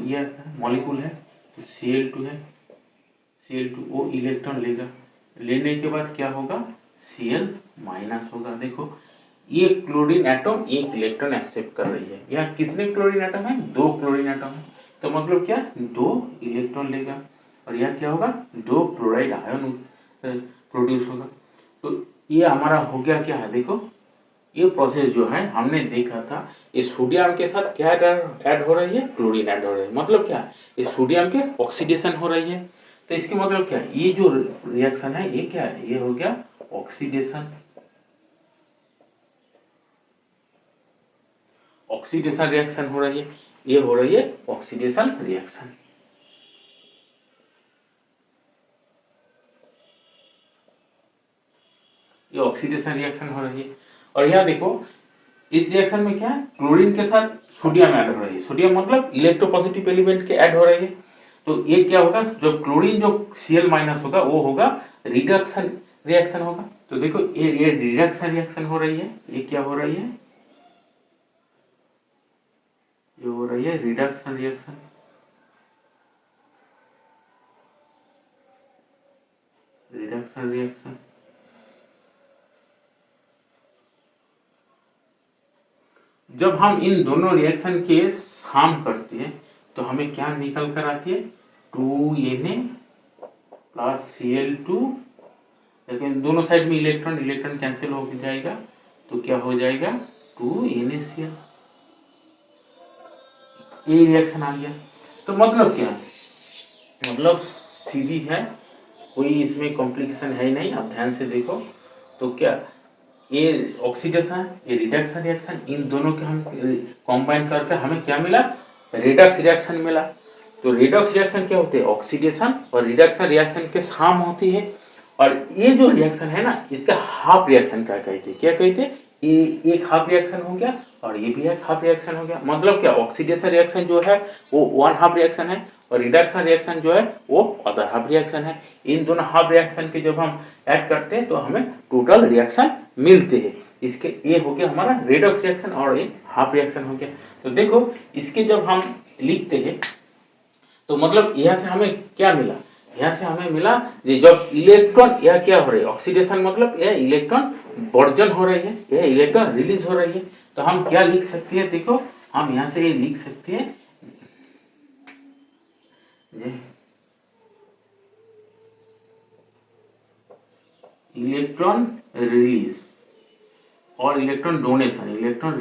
यह मॉलिक्यूल है, तो Cl2 है, Cl2 वो इलेक्ट्रॉन लेगा, लेने के बाद क्या होगा? Cl- होगा। देखो ये क्लोरीन एटम एक इलेक्ट्रॉन एक्सेप्ट कर रही है। यहाँ कितने क्लोरीन एटम है? 2 क्लोरीन एटम है, तो मतलब क्या, 2 इलेक्ट्रॉन लेगा और यह क्या होगा? 2 क्लोराइड आयन प्रोड्यूस होगा। तो ये हमारा हो गया क्या है? देखो ये प्रोसेस जो है हमने देखा था, ये सोडियम के साथ क्या ऐड हो रही है? क्लोरीन ऐड हो रही है। मतलब क्या, ये सोडियम के ऑक्सीडेशन हो रही है। तो इसके मतलब क्या, ये जो रिएक्शन है ये क्या है? ये हो गया ऑक्सीडेशन, ऑक्सीडेशन रिएक्शन हो रही है, ये हो रही है ऑक्सीडेशन रिएक्शन। ये ऑक्सीडेशन रिएक्शन हो रही है। और यहाँ देखो इस रिएक्शन में क्या है? क्लोरीन के साथ सोडियम ऐड हो रही है, सोडियम मतलब इलेक्ट्रोपॉजिटिव एलिमेंट के ऐड हो रही है। तो ये क्या होगा? जो क्लोरीन जो Cl- होगा वो होगा रिडक्शन रिएक्शन होगा। तो देखो ये रिडक्शन रिएक्शन हो रही है, ये क्या हो रही है? ये हो रही है रिडक्शन रिएक्शन, रिडक्शन जब हम इन दोनों रिएक्शन के साम करते हैं तो हमें क्या निकल कर आती है, 2Na प्लस Cl2, लेकिन दोनों साइड में इलेक्ट्रॉन इलेक्ट्रॉन कैंसिल हो जाएगा तो क्या हो जाएगा 2NaCl। ये रिएक्शन आ गया। तो मतलब क्या है, मतलब सीधी है, कोई इसमें कॉम्प्लिकेशन है ही नहीं। आप ध्यान से देखो तो क्या ये ऑक्सीडेशन ये रिडक्शन रिएक्शन, इन दोनों के हम कंबाइन करके हमें क्या मिला, रिडक्स रिएक्शन मिला। तो रिडक्स रिएक्शन क्या होते हैं, ऑक्सीडेशन और रिडक्शन रिएक्शन के साम होती है। और ये जो रिएक्शन है ना, इसका हाफ रिएक्शन क्या कहते हैं, क्या कहते हैं, ये एक हाफ रिएक्शन हो गया और ये भी एक हाफ रिएक्शन हो गया। मतलब क्या, ऑक्सीडेशन रिएक्शन जो है वो वन हाफ रिएक्शन है और रिडक्शन रिएक्शन जो है वो अदर हाफ रिएक्शन है। इन दोनों हाफ रिएक्शन के जब हम ऐड करते हैं तो हमें टोटल रिएक्शन मिलते हैं। इसके ये हो गया हमारा रेडॉक्स रिएक्शन और ये हाफ रिएक्शन हो गया। तो देखो इसके जब हम लिखते हैं तो मतलब यहाँ से हमें क्या मिला, यहाँ से हमें मिला ये जब इलेक्ट्रॉन यह क्या हो रही है, ऑक्सीडेशन मतलब यह इलेक्ट्रॉन वर्जन हो रही है, यह इलेक्ट्रॉन रिलीज हो रही है। तो हम क्या लिख सकते हैं, देखो हम यहाँ से ये लिख सकते हैं, इलेक्ट्रॉन रिलीज और इलेक्ट्रॉन डोनेशन। इलेक्ट्रॉन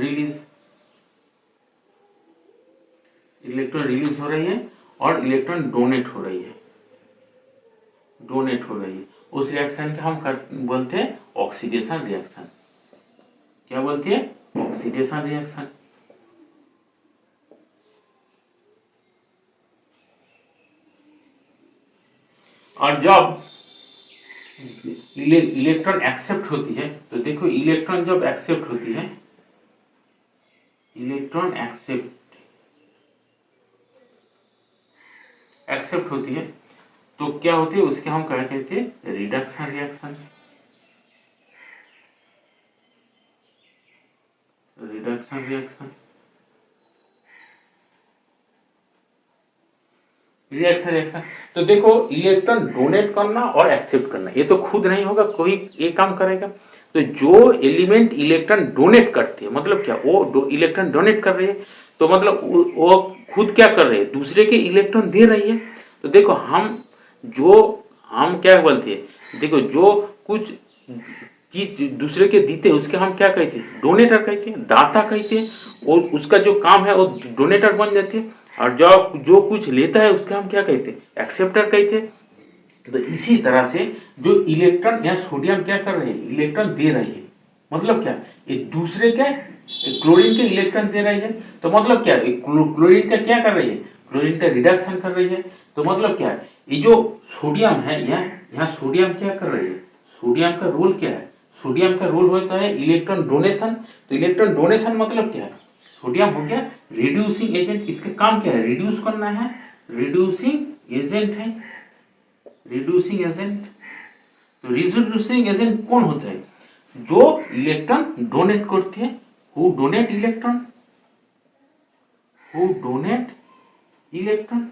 रिलीज हो रही है और इलेक्ट्रॉन डोनेट हो रही है, उस रिएक्शन के हम बोलते हैं ऑक्सीडेशन रिएक्शन। क्या बोलते हैं, ऑक्सीडेशन रिएक्शन। और जब इलेक्ट्रॉन एक्सेप्ट होती है तो देखो इलेक्ट्रॉन जब एक्सेप्ट होती है, इलेक्ट्रॉन एक्सेप्ट होती है तो क्या होती है, उसके हम क्या कहते हैं, reduction reaction. Reduction reaction reaction. तो देखो इलेक्ट्रॉन डोनेट करना और एक्सेप्ट करना ये तो खुद नहीं होगा, कोई एक काम करेगा। तो जो एलिमेंट इलेक्ट्रॉन डोनेट करती है मतलब क्या, वो इलेक्ट्रॉन डोनेट कर रही है तो मतलब वो खुद क्या कर रही है, दूसरे के इलेक्ट्रॉन दे रही है। तो देखो हम क्या बोलते हैं, देखो जो कुछ चीज दूसरे के देते हैं उसके हम क्या कहते हैं, डोनेटर कहते हैं, दाता कहते हैं। और उसका जो काम है वो डोनेटर बन जाते हैं। और जो कुछ लेता है उसका हम क्या कहते हैं, एक्सेप्टर कहते हैं। तो इसी तरह से जो इलेक्ट्रॉन या सोडियम क्या कर रहे हैं, इलेक्ट्रॉन दे रही है। मतलब क्या, ये दूसरे के क्लोरीन के इलेक्ट्रॉन दे रही है। तो मतलब क्या, क्लोरीन का क्या कर रही है, क्लोरीन का रिडक्शन कर रही है। तो मतलब क्या है, ये जो सोडियम है यहाँ सोडियम क्या कर रही है, सोडियम का रोल क्या है, सोडियम का रोल होता है इलेक्ट्रॉन डोनेशन। तो इलेक्ट्रॉन डोनेशन मतलब क्या है, सोडियम हो गया रिड्यूसिंग एजेंट। इसका काम क्या है, रिड्यूस करना है, रिड्यूसिंग एजेंट है, रिड्यूसिंग एजेंट। तो रिड्यूसिंग एजेंट कौन होता है, जो इलेक्ट्रॉन डोनेट करते हैं, who donate electron, who donate electron.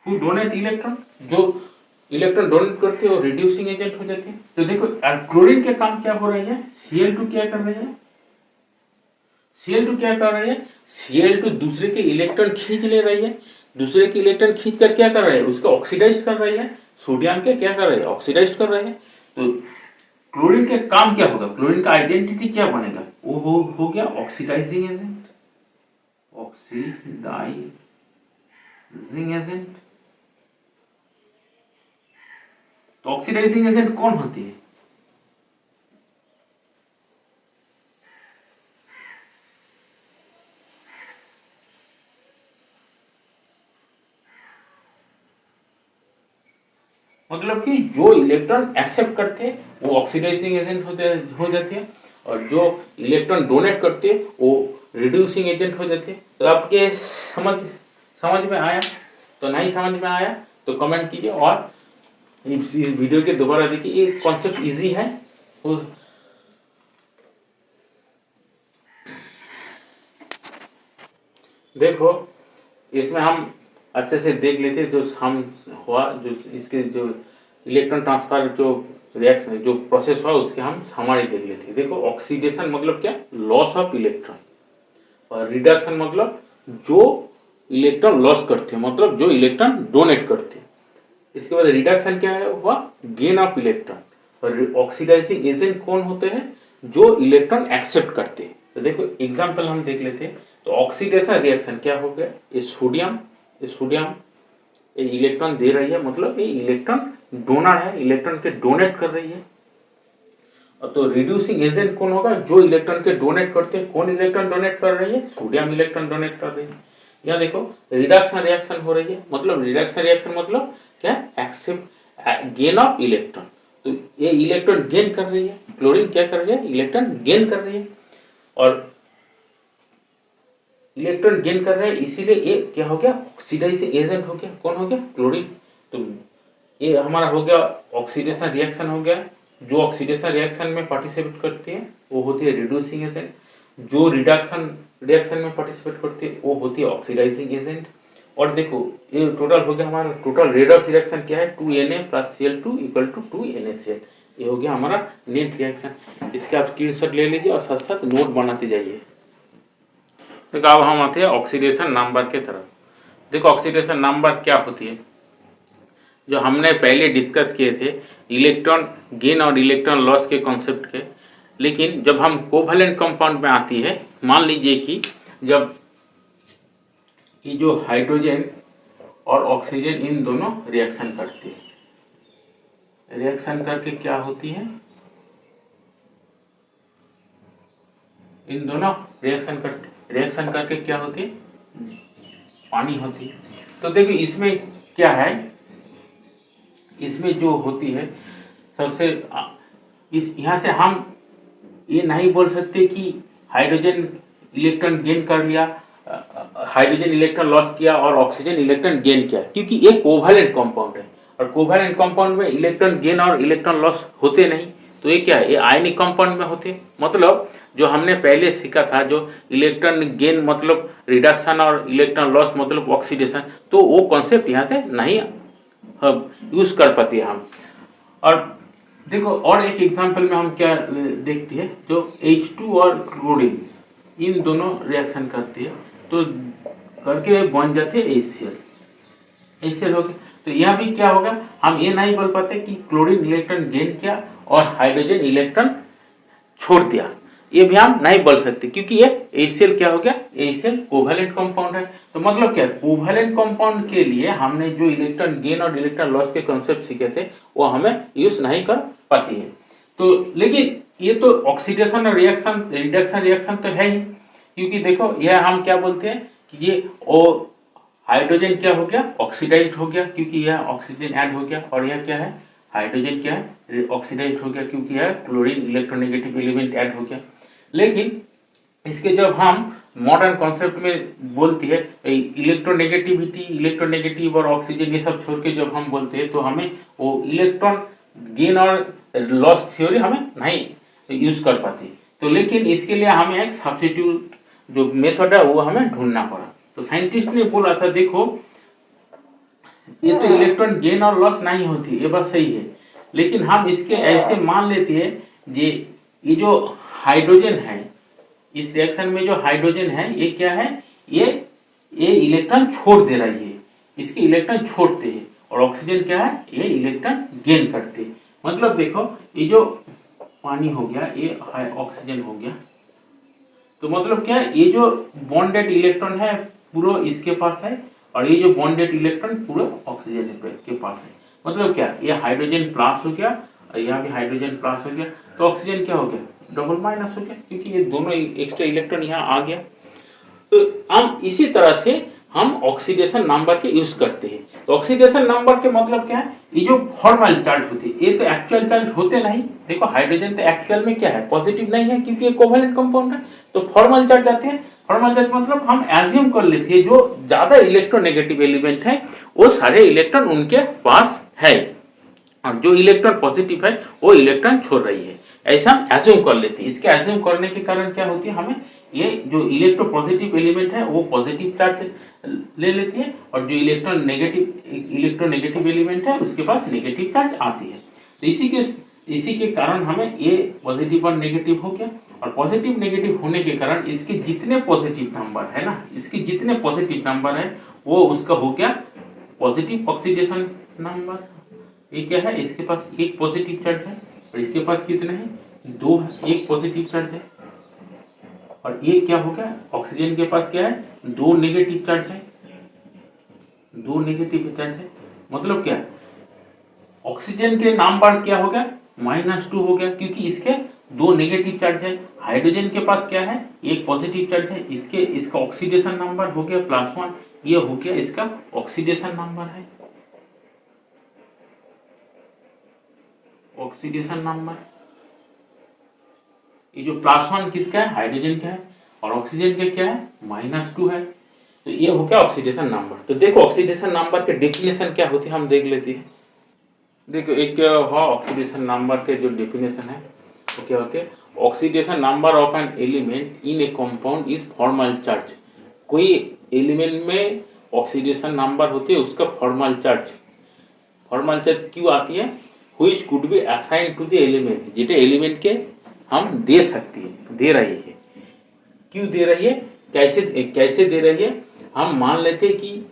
Who donate electron, जो इलेक्ट्रॉन डोनेट करते हैं और रिड्यूसिंग एजेंट हो जाते हैं। तो देखो क्लोरीन के काम क्या हो रही है, Cl2 क्या कर रही है, Cl2 क्या कर रही है, Cl2 दूसरे के इलेक्ट्रॉन खींच ले रही है। दूसरे के इलेक्ट्रॉन खींच कर क्या कर रही है, उसको ऑक्सीडाइज कर रही है। सोडियम के क्या कर रही है, ऑक्सीडाइज कर रहे हैं। तो क्लोरीन के काम क्या होगा, क्लोरीन का आइडेंटिटी क्या बनेगा, वो हो गया ऑक्सीडाइजिंग एजेंट, ऑक्सीडाइजिंग एजेंट। तो ऑक्सीडाइजिंग एजेंट कौन होती है, मतलब कि जो इलेक्ट्रॉन एक्सेप्ट करते हैं वो ऑक्सीडाइजिंग एजेंट हो जाते हैं और जो इलेक्ट्रॉन डोनेट करते हैं वो रिड्यूसिंग एजेंट हो जाते हैं। तो आपके समझ में आया, तो नहीं समझ में आया तो कमेंट कीजिए और इस वीडियो के दोबारा देखिए, ये कॉन्सेप्ट इजी है। देखो इसमें हम अच्छे से देख लेते जो हम हुआ, जो इसके जो इलेक्ट्रॉन ट्रांसफर जो रिएक्शन जो प्रोसेस हुआ उसके हम समरी देख लेते। देखो ऑक्सीडेशन मतलब क्या, लॉस ऑफ इलेक्ट्रॉन, और रिडक्शन मतलब जो इलेक्ट्रॉन लॉस करते हैं, मतलब जो इलेक्ट्रॉन डोनेट करते हैं। इसके बाद रिडक्शन क्या है हुआ, गेन ऑफ इलेक्ट्रॉन। और ऑक्सीडाइजिंग एजेंट कौन होते हैं, जो इलेक्ट्रॉन एक्सेप्ट करते हैं। तो देखो एग्जांपल हम देख लेते हैं। तो ऑक्सीडेशन रिएक्शन क्या हो गया, ये सोडियम ये इलेक्ट्रॉन दे रही है, मतलब ये इलेक्ट्रॉन डोनर है, इलेक्ट्रॉन के डोनेट कर रही है। और तो रिड्यूसिंग एजेंट कौन होगा, जो इलेक्ट्रॉन के डोनेट करते हैं। कौन इलेक्ट्रॉन डोनेट कर रही है, सोडियम इलेक्ट्रॉन डोनेट कर रही है। यहाँ देखो रिडक्शन रिएक्शन हो रही है, मतलब रिडक्शन रिएक्शन मतलब क्या, एक्सेप्ट गेन ऑफ इलेक्ट्रॉन। तो ये इलेक्ट्रॉन गेन कर रही है, क्लोरीन क्या कर रही है, इलेक्ट्रॉन गेन कर रही है। और इलेक्ट्रॉन गेन कर रहे हैं, इसीलिए ये क्या हो गया, ऑक्सीडाइजिंग एजेंट हो गया। कौन हो गया, क्लोरीन। तो ये हमारा हो गया ऑक्सीडेशन रिएक्शन हो गया। जो ऑक्सीडेशन रिएक्शन में पार्टिसिपेट करती है वो होती है रिड्यूसिंग एजेंट। जो रिडक्शन रिएक्शन में पार्टिसिपेट करती है वो होती है ऑक्सीडाइजिंग एजेंट। और देखो ये टोटल हो गया हमारा, टोटल रेडॉक्स रिएक्शन क्या है, 2Na + Cl2 = 2NaCl। ये हो गया हमारा नेट रिएक्शन। इसके आप स्क्रीनशॉट ले लीजिए और साथ साथ नोट बनाते जाइए। देखो अब हम आते हैं ऑक्सीडेशन नंबर के तरफ। देखो ऑक्सीडेशन नंबर क्या होती है, जो हमने पहले डिस्कस किए थे इलेक्ट्रॉन गेन और इलेक्ट्रॉन लॉस के कॉन्सेप्ट के। लेकिन जब हम कोवैलेंट कंपाउंड में आती है, मान लीजिए कि जब ये जो हाइड्रोजन और ऑक्सीजन इन दोनों रिएक्शन करती है, रिएक्शन करके क्या होती है, इन दोनों रिएक्शन करके क्या होती है, पानी होती है। तो देखिए इसमें क्या है, इसमें जो होती है सबसे इस यहाँ से हम ये नहीं बोल सकते कि हाइड्रोजन इलेक्ट्रॉन गेन कर लिया, हाइड्रोजन इलेक्ट्रॉन लॉस किया और ऑक्सीजन इलेक्ट्रॉन गेन किया, क्योंकि ये कोवैलेंट कंपाउंड है। और कोवैलेंट कंपाउंड में इलेक्ट्रॉन गेन और इलेक्ट्रॉन लॉस होते नहीं। तो ये क्या है, ये आयनिक कंपाउंड में होते। मतलब जो हमने पहले सीखा था, जो इलेक्ट्रॉन गेन मतलब रिडक्शन और इलेक्ट्रॉन लॉस मतलब ऑक्सीडेशन, तो वो कॉन्सेप्ट यहाँ से नहीं यूज कर पाते हम। और देखो और एक एग्जांपल में हम क्या देखते हैं, जो H2 और क्लोरीन इन दोनों रिएक्शन करती है तो करके बन जाते हैं HCl हो गया। तो यह भी क्या होगा, हम ये नहीं बोल पाते कि क्लोरीन इलेक्ट्रॉन गेन किया और हाइड्रोजन इलेक्ट्रॉन छोड़ दिया, ये भी हम नहीं बोल सकते, क्योंकि ये HCl क्या हो गया, HCl कोवैलेंट कंपाउंड है। तो मतलब क्या, कोवैलेंट कंपाउंड के लिए हमने जो इलेक्ट्रॉन गेन और इलेक्ट्रॉन लॉस के कॉन्सेप्ट सीखे थे वो हमें यूज नहीं कर पाती है। तो लेकिन ये तो ऑक्सीडेशन और रिएक्शन रिडक्शन रिएक्शन तो है ही, क्योंकि देखो यह हम क्या बोलते हैं कि ये ओ हाइड्रोजन क्या हो गया, ऑक्सीडाइज्ड हो गया, क्योंकि यह ऑक्सीजन ऐड हो गया। और यह क्या है, हाइड्रोजन क्या है, ऑक्सीडाइज्ड हो गया, क्योंकि यह क्लोरीन इलेक्ट्रोनेगेटिव एलिमेंट ऐड हो गया। लेकिन इसके जब हम मॉडर्न कॉन्सेप्ट में बोलती है इलेक्ट्रोनेगेटिव और ऑक्सीजन ये सब छोड़ के जब हम बोलते हैं तो हमें वो इलेक्ट्रॉन गेन और लॉस थ्योरी हमें नहीं यूज कर पाती। तो लेकिन इसके लिए हमें एक सब्स्टिट्यूट जो मेथड है वो हमें ढूंढना पड़ा। तो साइंटिस्ट ने बोला था, देखो ये तो इलेक्ट्रॉन गेन और लॉस नहीं होती, ये बात सही है, लेकिन हम इसके ऐसे मान लेते हैं ये जो हाइड्रोजन है, इस रिएक्शन में जो हाइड्रोजन है ये क्या है, ये इलेक्ट्रॉन छोड़ दे रही है, इसके इलेक्ट्रॉन छोड़ते हैं। और ऑक्सीजन क्या है, ये इलेक्ट्रॉन गेन करते हैं। मतलब देखो ये जो पानी हो गया ये ऑक्सीजन हो गया, तो मतलब क्या है, ये जो बॉन्डेड इलेक्ट्रॉन है पूरा इसके पास है, और ये जो बॉन्डेड इलेक्ट्रॉन पूरा ऑक्सीजन के पास है। मतलब क्या, ये हाइड्रोजन प्लस हो गया और यहाँ भी हाइड्रोजन प्लस हो गया, तो ऑक्सीजन क्या हो गया, डबल माइनस हो गया, क्योंकि ये दोनों एक्स्ट्रा इलेक्ट्रॉन यहाँ आ गया। तो हम इसी तरह से हम ऑक्सीडेशन नंबर के यूज करते हैं। तो ऑक्सीडेशन नंबर के मतलब क्या है, ये जो फॉर्मल चार्ज होती है, ये तो एक्चुअल चार्ज होते नहीं। देखो हाइड्रोजन तो एक्चुअल में क्या है, पॉजिटिव नहीं है, क्योंकि ये कोवैलेंट कंपाउंड है। तो फॉर्मल चार्ज आते हैं, फॉर्मल चार्ज मतलब हम एज्यूम कर लेते हैं जो ज्यादा इलेक्ट्रोनेगेटिव एलिमेंट है वो सारे इलेक्ट्रॉन उनके पास है, और जो इलेक्ट्रॉन पॉजिटिव है वो इलेक्ट्रॉन छोड़ रही है। ऐसा हम एज्यूम कर लेते हैं। इसके एज्यूम करने के कारण क्या होती है, हमें ये जो इलेक्ट्रोपॉजिटिव एलिमेंट है वो पॉजिटिव चार्ज ले लेती है और जो इलेक्ट्रोनेगेटिव एलिमेंट है उसके पास नेगेटिव चार्ज आती है। तो इसी के कारण हमें ये पॉजिटिव और नेगेटिव हो गया, और पॉजिटिव नेगेटिव होने के कारण इसके जितने पॉजिटिव नंबर है ना, इसके जितने पॉजिटिव नंबर है वो उसका हो गया पॉजिटिव ऑक्सीडेशन नंबर। ये क्या है, इसके पास एक पॉजिटिव चार्ज है और इसके पास कितने हैं, 2 है, एक पॉजिटिव चार्ज है। और ये क्या हो गया, ऑक्सीजन के पास क्या है, 2 नेगेटिव चार्ज है, 2 नेगेटिव चार्ज है। मतलब क्या, ऑक्सीजन के नंबर क्या हो गया, -2 हो गया, क्योंकि इसके 2 नेगेटिव चार्ज है। हाइड्रोजन के पास क्या है, एक पॉजिटिव चार्ज है, इसका ऑक्सीडेशन नंबर हो गया +1। ये हो गया इसका ऑक्सीडेशन नंबर है, ऑक्सीडेशन नंबर। ये जो +1 किसका है, हाइड्रोजन का है, और ऑक्सीजन का क्या है, -2 है। तो ये हो गया ऑक्सीडेशन नंबर। तो देखो ऑक्सीडेशन नंबर के डेफिनेशन क्या होती है, हम देख लेते हैं। देखो एक हुआ ऑक्सीडेशन नंबर के जो डेफिनेशन है वो क्या होते हैं, oxidation number of an element in a compound is formal charge. कोई एलिमेंट में ऑक्सीडेशन नंबर होती है उसका फॉर्मल चार्ज क्यों आती है, which could be assign to the element, जेटे एलिमेंट के हम दे सकती है, दे रही है। क्यों दे रही है, कैसे दे रही है, हम मान लेते हैं कि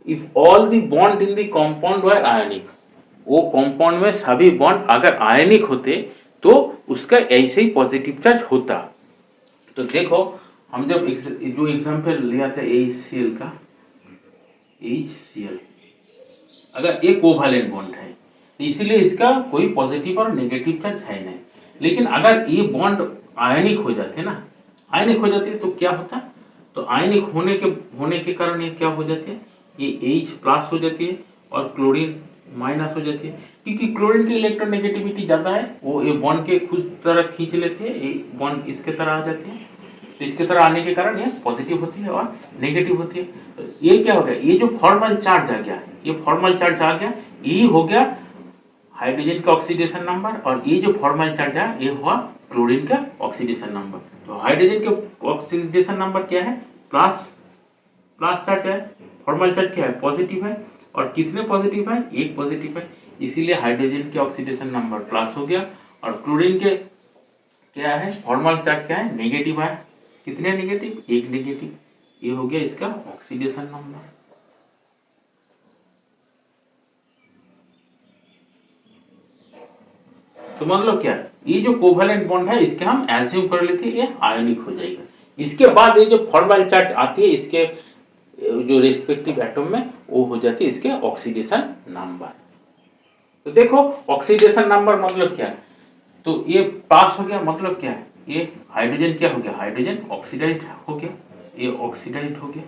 if all the bond in the compound were ionic, वो कंपाउंड में सभी बॉन्ड अगर आयनिक होते तो उसका ऐसे ही पॉजिटिव चार्ज होता। तो देखो हम जब जो एग्जांपल लिया था HCl का, HCl अगर एक कोवैलेंट बॉन्ड है इसलिए इसका कोई पॉजिटिव और नेगेटिव चार्ज है नहीं। लेकिन अगर ये बॉन्ड आयनिक हो जाते ना, आयनिक हो जाते तो क्या होता, तो आयनिक होने के कारण ये क्या हो जाते हैं, ये H+ हो जाती है और क्लोरीन माइनस हो जाती है, क्योंकि क्लोरीन की इलेक्ट्रोनेगेटिविटी ज़्यादा है, वो ये बॉन्ड के खुद तरह खींच लेते हैं, ये बॉन्ड इसके तरह आ जाते हैं। तो इसके तरह आने के कारण ये पॉजिटिव होती है और नेगेटिव होती है। तो ये क्या हो गया, ये जो फॉर्मल चार्ज आ गया, ये फॉर्मल चार्ज आ गया, ये हो गया हाइड्रोजन का ऑक्सीडेशन नंबर, और ये जो फॉर्मल चार्ज है ये हुआ क्लोरीन का ऑक्सीडेशन नंबर। तो हाइड्रोजन के ऑक्सीडेशन नंबर क्या है, प्लस चार्ज है, फॉर्मल चार्ज क्या है, पॉजिटिव है, और कितने पॉजिटिव है, एक पॉजिटिव है, इसीलिए हाइड्रोजन के ऑक्सीडेशन नंबर प्लस हो गया। और क्लोरीन के क्या है, फॉर्मल चार्ज क्या है, नेगेटिव है, कितने नेगेटिव, एक नेगेटिव, ये हो गया इसका ऑक्सीडेशन नंबर। तो मतलब क्या, ये जो कोवैलेंट बॉन्ड है इसके हम एज्यूम कर लेते हैं ये आयनिक हो जाएगा। इसके बाद ये जो फॉर्मल चार्ज आती है इसके जो रेस्पेक्टिव एटम में वो हो जाती है इसके ऑक्सीडेशन नंबर। तो देखो ऑक्सीडेशन नंबर मतलब क्या है, तो ये पास हो गया, मतलब क्या है, ये हाइड्रोजन क्या हो गया, हाइड्रोजन ऑक्सीडाइज्ड हो गया, ये ऑक्सीडाइज्ड हो गया,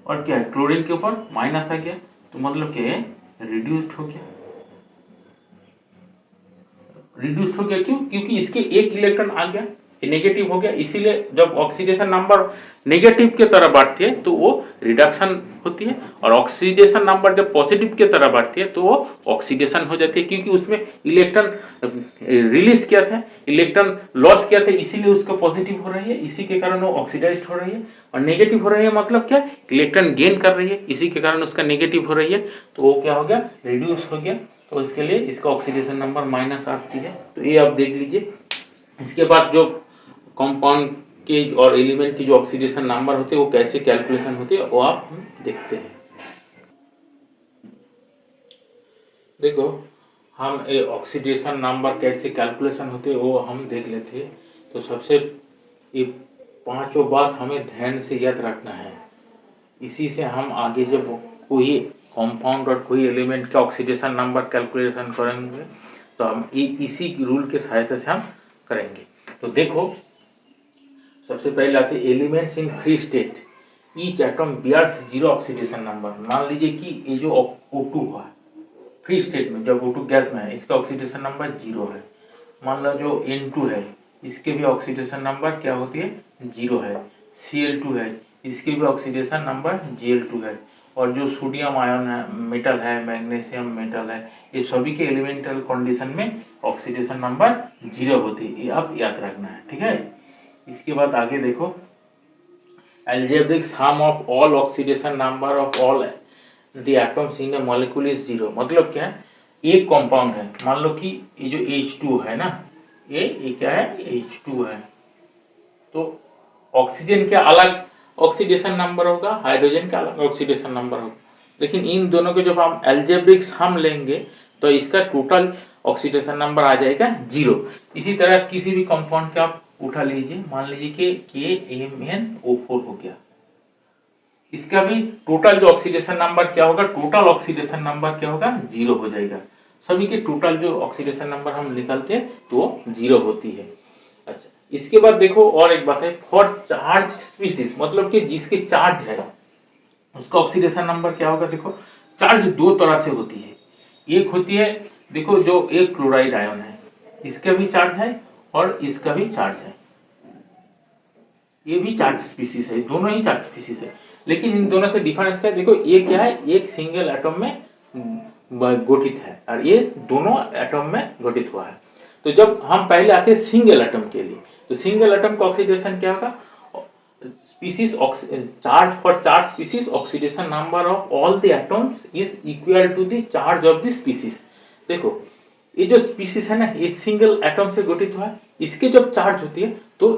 और क्या है, क्लोरीन के ऊपर माइनस आ गया, तो मतलब क्या है, रिड्यूस्ड हो गया। रिड्यूस्ड हो गया क्यों, क्योंकि इसके एक इलेक्ट्रॉन आ गया, ये नेगेटिव हो गया, इसीलिए जब ऑक्सीडेशन नंबर नेगेटिव के तरह बढ़ती है तो वो रिडक्शन होती है, और ऑक्सीडेशन नंबर जब पॉजिटिव के तरह बढ़ती है तो वो ऑक्सीडेशन हो जाती है, क्योंकि उसमें इलेक्ट्रॉन रिलीज किया था, इलेक्ट्रॉन लॉस किया था, इसीलिए उसका पॉजिटिव हो रही है, इसी के कारण वो ऑक्सीडाइज्ड हो रही है। और नेगेटिव हो रही है मतलब क्या, इलेक्ट्रॉन गेन कर रही है, इसी के कारण उसका नेगेटिव हो रही है, तो वो क्या हो गया, रिड्यूस हो गया, तो इसके लिए इसका ऑक्सीडेशन नंबर माइनस आती है। तो ये आप देख लीजिए। इसके बाद जो कंपाउंड के और एलिमेंट की जो ऑक्सीडेशन नंबर होते हैं वो कैसे कैलकुलेशन होते हैं वो आप हम देखते हैं। देखो हम ये ऑक्सीडेशन नंबर कैसे कैलकुलेशन होते हैं वो हम देख लेते हैं। तो सबसे ये पांचों बात हमें ध्यान से याद रखना है, इसी से हम आगे जब कोई कंपाउंड और कोई एलिमेंट का ऑक्सीडेशन नंबर कैलकुलेशन करेंगे तो हम इसी रूल के सहायता से हम करेंगे। तो देखो सबसे पहले आते हैं elements in free state, each atom bears 0 oxidation number. मान लीजिए कि ये जो O2 है फ्री स्टेट में, जब O2 गैस में है इसका ऑक्सीडेशन नंबर 0 है। मान लो जो N2 है इसके भी ऑक्सीडेशन नंबर क्या होती है, 0 है। Cl2 है इसके भी ऑक्सीडेशन नंबर Gl2 है। और जो सोडियम आयन है मेटल है, मैग्नीशियम मेटल है, ये सभी के एलिमेंटल कंडीशन में ऑक्सीडेशन नंबर 0 होती है। ये आप याद रखना है, ठीक है। इसके बाद आगे देखो, algebraic sum of all oxidation number of all the atoms in a molecule is 0। मतलब क्या है, एक कंपाउंड है, मान लो कि ये जो H2 है ना, ये क्या है, H2 है, तो ऑक्सीजन का अलग ऑक्सीडेशन नंबर होगा, हाइड्रोजन का अलग ऑक्सीडेशन नंबर होगा, लेकिन इन दोनों के जब हम एल्जेब्रिक सम लेंगे तो इसका टोटल ऑक्सीडेशन नंबर आ जाएगा 0। इसी तरह किसी भी कंपाउंड का आप उठा लीजिए, मान लीजिए कि KMnO4 हो गया, इसका भी टोटल जो ऑक्सीडेशन नंबर क्या होगा, टोटल ऑक्सीडेशन नंबर क्या होगा, 0 हो जाएगा। सभी के टोटल जो ऑक्सीडेशन नंबर हम निकालते हैं तो 0 होती है। अच्छा, इसके बाद देखो और एक बात है, फॉर चार्ज स्पीसीज, मतलब कि जिसके चार्ज है उसका ऑक्सीडेशन नंबर क्या होगा। देखो चार्ज दो तरह से होती है, एक होती है, देखो जो एक क्लोराइड आयन है, इसका भी चार्ज है और इसका भी चार्ज है, ये भी चार्ज स्पीसीज है, दोनों ही चार्ज स्पीसीज है, लेकिन इन दोनों से डिफरेंस क्या है, देखो ये क्या है, एक सिंगल एटम में गठित है और ये दोनों एटम में गठित हुआ है। तो जब हम पहले आते हैं सिंगल एटम के लिए, तो सिंगल एटम का ऑक्सीडेशन क्या होगा, species charge for charge species oxidation number of all the atoms is equal to the charge of the species. देखो ये जो स्पीसीज है ना, ये सिंगल एटम से गठित हुआ है, इसके जब चार्ज होती है तो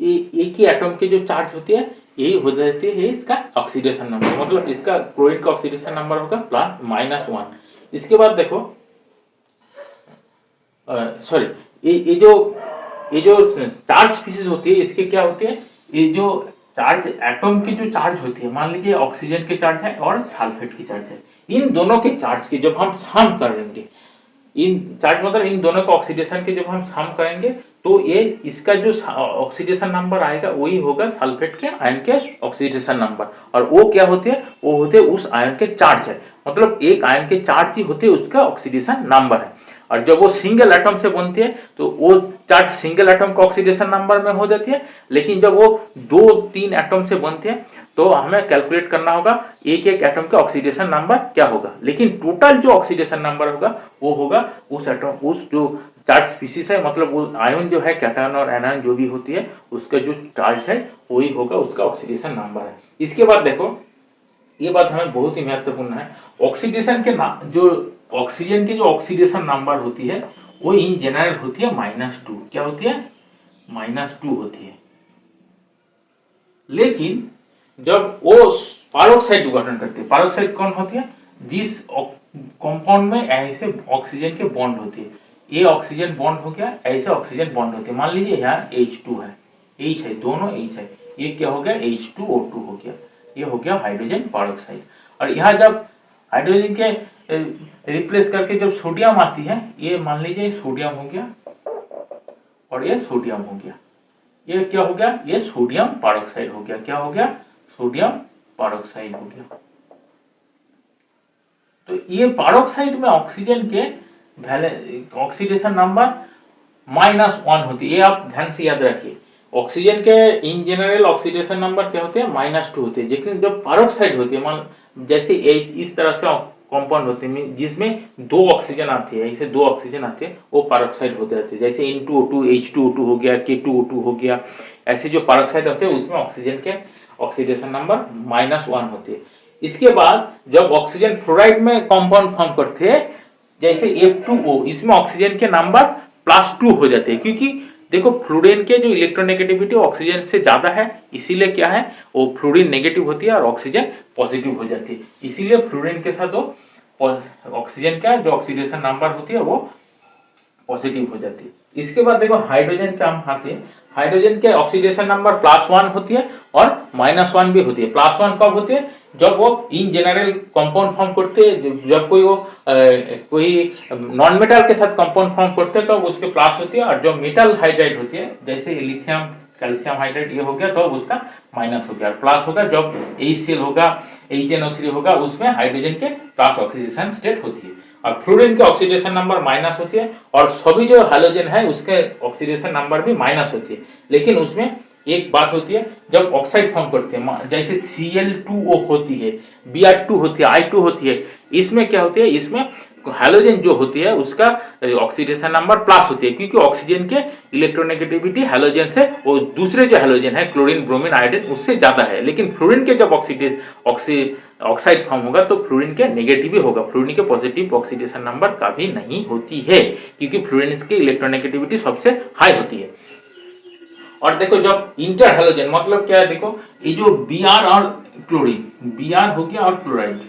एक ही एटम के जो चार्ज होती है यही हो जाती है इसका ऑक्सीडेशन नंबर, मतलब इसका क्लोरीन का ऑक्सीडेशन नंबर होगा +-1। इसके बाद देखो सॉरी, ये जो चार्ज स्पीसीज होती है, इसके क्या होती है, ये जो चार्ज एटम की जो चार्ज होती है, मान लीजिए ऑक्सीजन के चार्ज है और सल्फेट की चार्ज है, इन दोनों के चार्ज की जब हम सम करेंगे, इन चार्ज मतलब इन दोनों का ऑक्सीडेशन के जब हम सम करेंगे तो ये इसका जो ऑक्सीडेशन नंबर आएगा वही होगा सल्फेट के आयन के ऑक्सीडेशन नंबर, और वो क्या होते हैं, वो होते हैं उस आयन के चार्ज है, मतलब एक आयन के चार्ज ही होते हैं उसका ऑक्सीडेशन नंबर है। और जब वो सिंगल एटम से बनती है तो वो चार्ज सिंगल एटम का ऑक्सीडेशन नंबर में हो जाती है, लेकिन जब वो 2-3 एटम से बनते हैं तो हमें कैलकुलेट करना होगा एक एक एटम का ऑक्सीडेशन नंबर क्या होगा, लेकिन टोटल जो ऑक्सीडेशन नंबर होगा वो होगा उस एटम, उस जो चार्ज स्पीसीज है, मतलब वो आयन जो है कैटायन और एनायन जो भी होती है उसका जो चार्ज है वही होगा उसका ऑक्सीडेशन नंबर है। इसके बाद देखो ये बात हमें बहुत ही महत्वपूर्ण है, ऑक्सीडेशन के जो ऑक्सीजन की जो ऑक्सीडेशन नंबर होती है वो इन जनरल होती है -2। क्या होती है, -2 होती है, लेकिन जब वो पेरोक्साइड गठन करती है, पेरोक्साइड कौन होती है, जिस कंपाउंड में ऐसे ऑक्सीजन के बॉन्ड होती है, ये ऑक्सीजन बॉन्ड हो गया, ऐसे ऑक्सीजन बॉन्ड होते हैं, मान लीजिए यहाँ H2 है, H है, दोनों H है, ये क्या हो गया, H2O2 हो गया, ये हो गया हाइड्रोजन पेरोक्साइड। और यहाँ जब हाइड्रोजन के रिप्लेस करके जब सोडियम आती है, ये मान लीजिए सोडियम हो गया और ये सोडियम हो गया, ये क्या हो गया, ये सोडियम पेरोक्साइड हो गया, क्या हो गया, सोडियम पेरोक्साइड हो गया। तो ये पेरोक्साइड में ऑक्सीजन के ऑक्सीडेशन नंबर -1 होती है, ये आप ध्यान से याद रखिए। ऑक्सीजन के इन जनरल ऑक्सीडेशन नंबर क्या होते हैं, -2 होते हैं, लेकिन जब पेरोक्साइड होती है, मान जैसे इस तरह से कंपाउंड होते हैं जिसमें 2 ऑक्सीजन आती है, ऐसे 2 ऑक्सीजन आते हैं, वो पेरोक्साइड होते रहते हैं, जैसे N2O2 H2O2 हो गया, K2O2 हो गया, ऐसे जो पेरोक्साइड होते हैं उसमें ऑक्सीजन के ऑक्सीडेशन नंबर -1 होते हैं। इसके बाद जब ऑक्सीजन फ्लोराइड में कंपाउंड फॉर्म करते हैं, जैसे F2O, इसमें ऑक्सीजन के नंबर +2 हो जाते हैं, क्योंकि देखो फ्लोरीन के जो इलेक्ट्रोनेगेटिविटी ऑक्सीजन से ज्यादा है, इसीलिए क्या है, वो फ्लोरीन नेगेटिव होती है और ऑक्सीजन पॉजिटिव हो जाती है, इसीलिए फ्लोरीन के साथ वो ऑक्सीजन का जो ऑक्सीडेशन नंबर होती है वो पॉजिटिव हो जाती है। इसके बाद देखो हाइड्रोजन के हम आते हैं, हाइड्रोजन के ऑक्सीडेशन नंबर +1 होती है और -1 भी होती है। +1 कब होती है, जब वो इन जनरल कंपाउंड फॉर्म करते हैं, जब कोई नॉन मेटल के साथ कंपाउंड फॉर्म करते हैं तो उसके प्लस होती है, और जो मेटल हाइड्राइड होती है जैसे लिथियम कैल्शियम हाइड्राइड ये हो गया तो उसका माइनस हो गया, प्लस होगा जब HCl होगा HNO3 होगा, उसमें हाइड्रोजन के प्लस ऑक्सीडेशन स्टेट होती है। और फ्लोरीन के ऑक्सीडेशन नंबर माइनस होती है और सभी जो हैलोजन है उसके ऑक्सीडेशन नंबर भी माइनस होती है। लेकिन उसमें एक बात होती है, जब ऑक्साइड फॉर्म करते हैं जैसे Cl2O होती है, Br2 होती है, I2 होती है, इसमें क्या होती है, इसमें हैलोजन जो होती है उसका ऑक्सीडेशन नंबर प्लस होती है, क्योंकि ऑक्सीजन के इलेक्ट्रोनेगेटिविटी हैलोजन से और दूसरे जो हैलोजन है क्लोरीन ब्रोमीन आयोडीन उससे ज्यादा है। लेकिन फ्लोरीन के जब ऑक्साइड फॉर्म होगा तो फ्लोरीन के नेगेटिव ही होगा, फ्लोरीन के पॉजिटिव ऑक्सीडेशन नंबर कभी नहीं होती है, क्योंकि फ्लोरीन की इलेक्ट्रोनेगेटिविटी सबसे हाई होती है। और देखो जब इंटर हैलोजन मतलब क्या है, देखो ये जो Br और क्लोरीन, Br हो गया और क्लोराइड,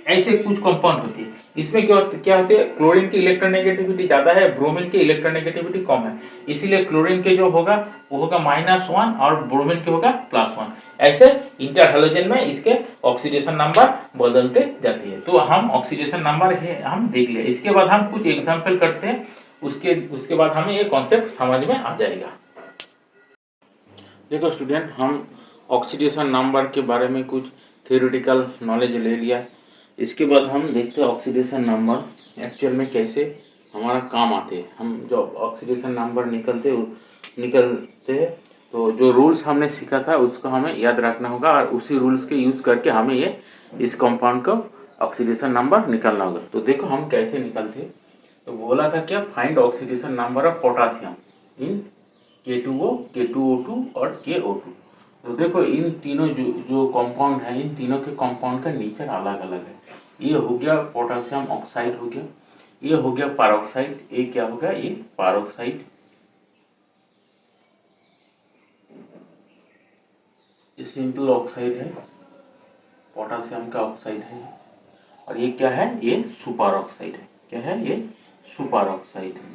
ऐसे कुछ कंपाउंड होती है, इसमें क्या होती है, क्लोरीन की इलेक्ट्रोनेगेटिविटी ज्यादा है, ब्रोमीन की इलेक्ट्रोनेगेटिविटी कम है, इसीलिए क्लोरीन के जो होगा वो होगा -1 और ब्रोमीन के होगा +1। ऐसे इंटर हैलोजन में इसके ऑक्सीडेशन नंबर बदलते जाती है। तो हम ऑक्सीडेशन नंबर है हम देख लिया, इसके बाद हम कुछ एग्जाम्पल करते हैं, उसके बाद हमें ये कॉन्सेप्ट समझ में आ जाएगा। देखो स्टूडेंट, हम ऑक्सीडेशन नंबर के बारे में कुछ थ्योरेटिकल नॉलेज ले लिया, इसके बाद हम देखते हैं ऑक्सीडेशन नंबर एक्चुअल में कैसे हमारा काम आते हैं। हम जब ऑक्सीडेशन नंबर निकलते हैं तो जो रूल्स हमने सीखा था उसको हमें याद रखना होगा और उसी रूल्स के यूज़ करके हमें ये इस कंपाउंड का ऑक्सीडेशन नंबर निकालना होगा। तो देखो हम कैसे निकलते हैं। तो बोला था क्या, find oxidation number of potassium in K2O, K2O2 और KO2। तो देखो इन तीनों जो कंपाउंड है, इन तीनों के कंपाउंड का नेचर अलग अलग है। ये हो गया पोटेशियम ऑक्साइड हो गया, ये हो गया पैरोक्साइड, ये क्या हो गया, ये पैरोक्साइड, ये सिंपल ऑक्साइड है, पोटेशियम का ऑक्साइड है, और ये क्या है, ये सुपर ऑक्साइड है। क्या है, ये सुपर ऑक्साइड है।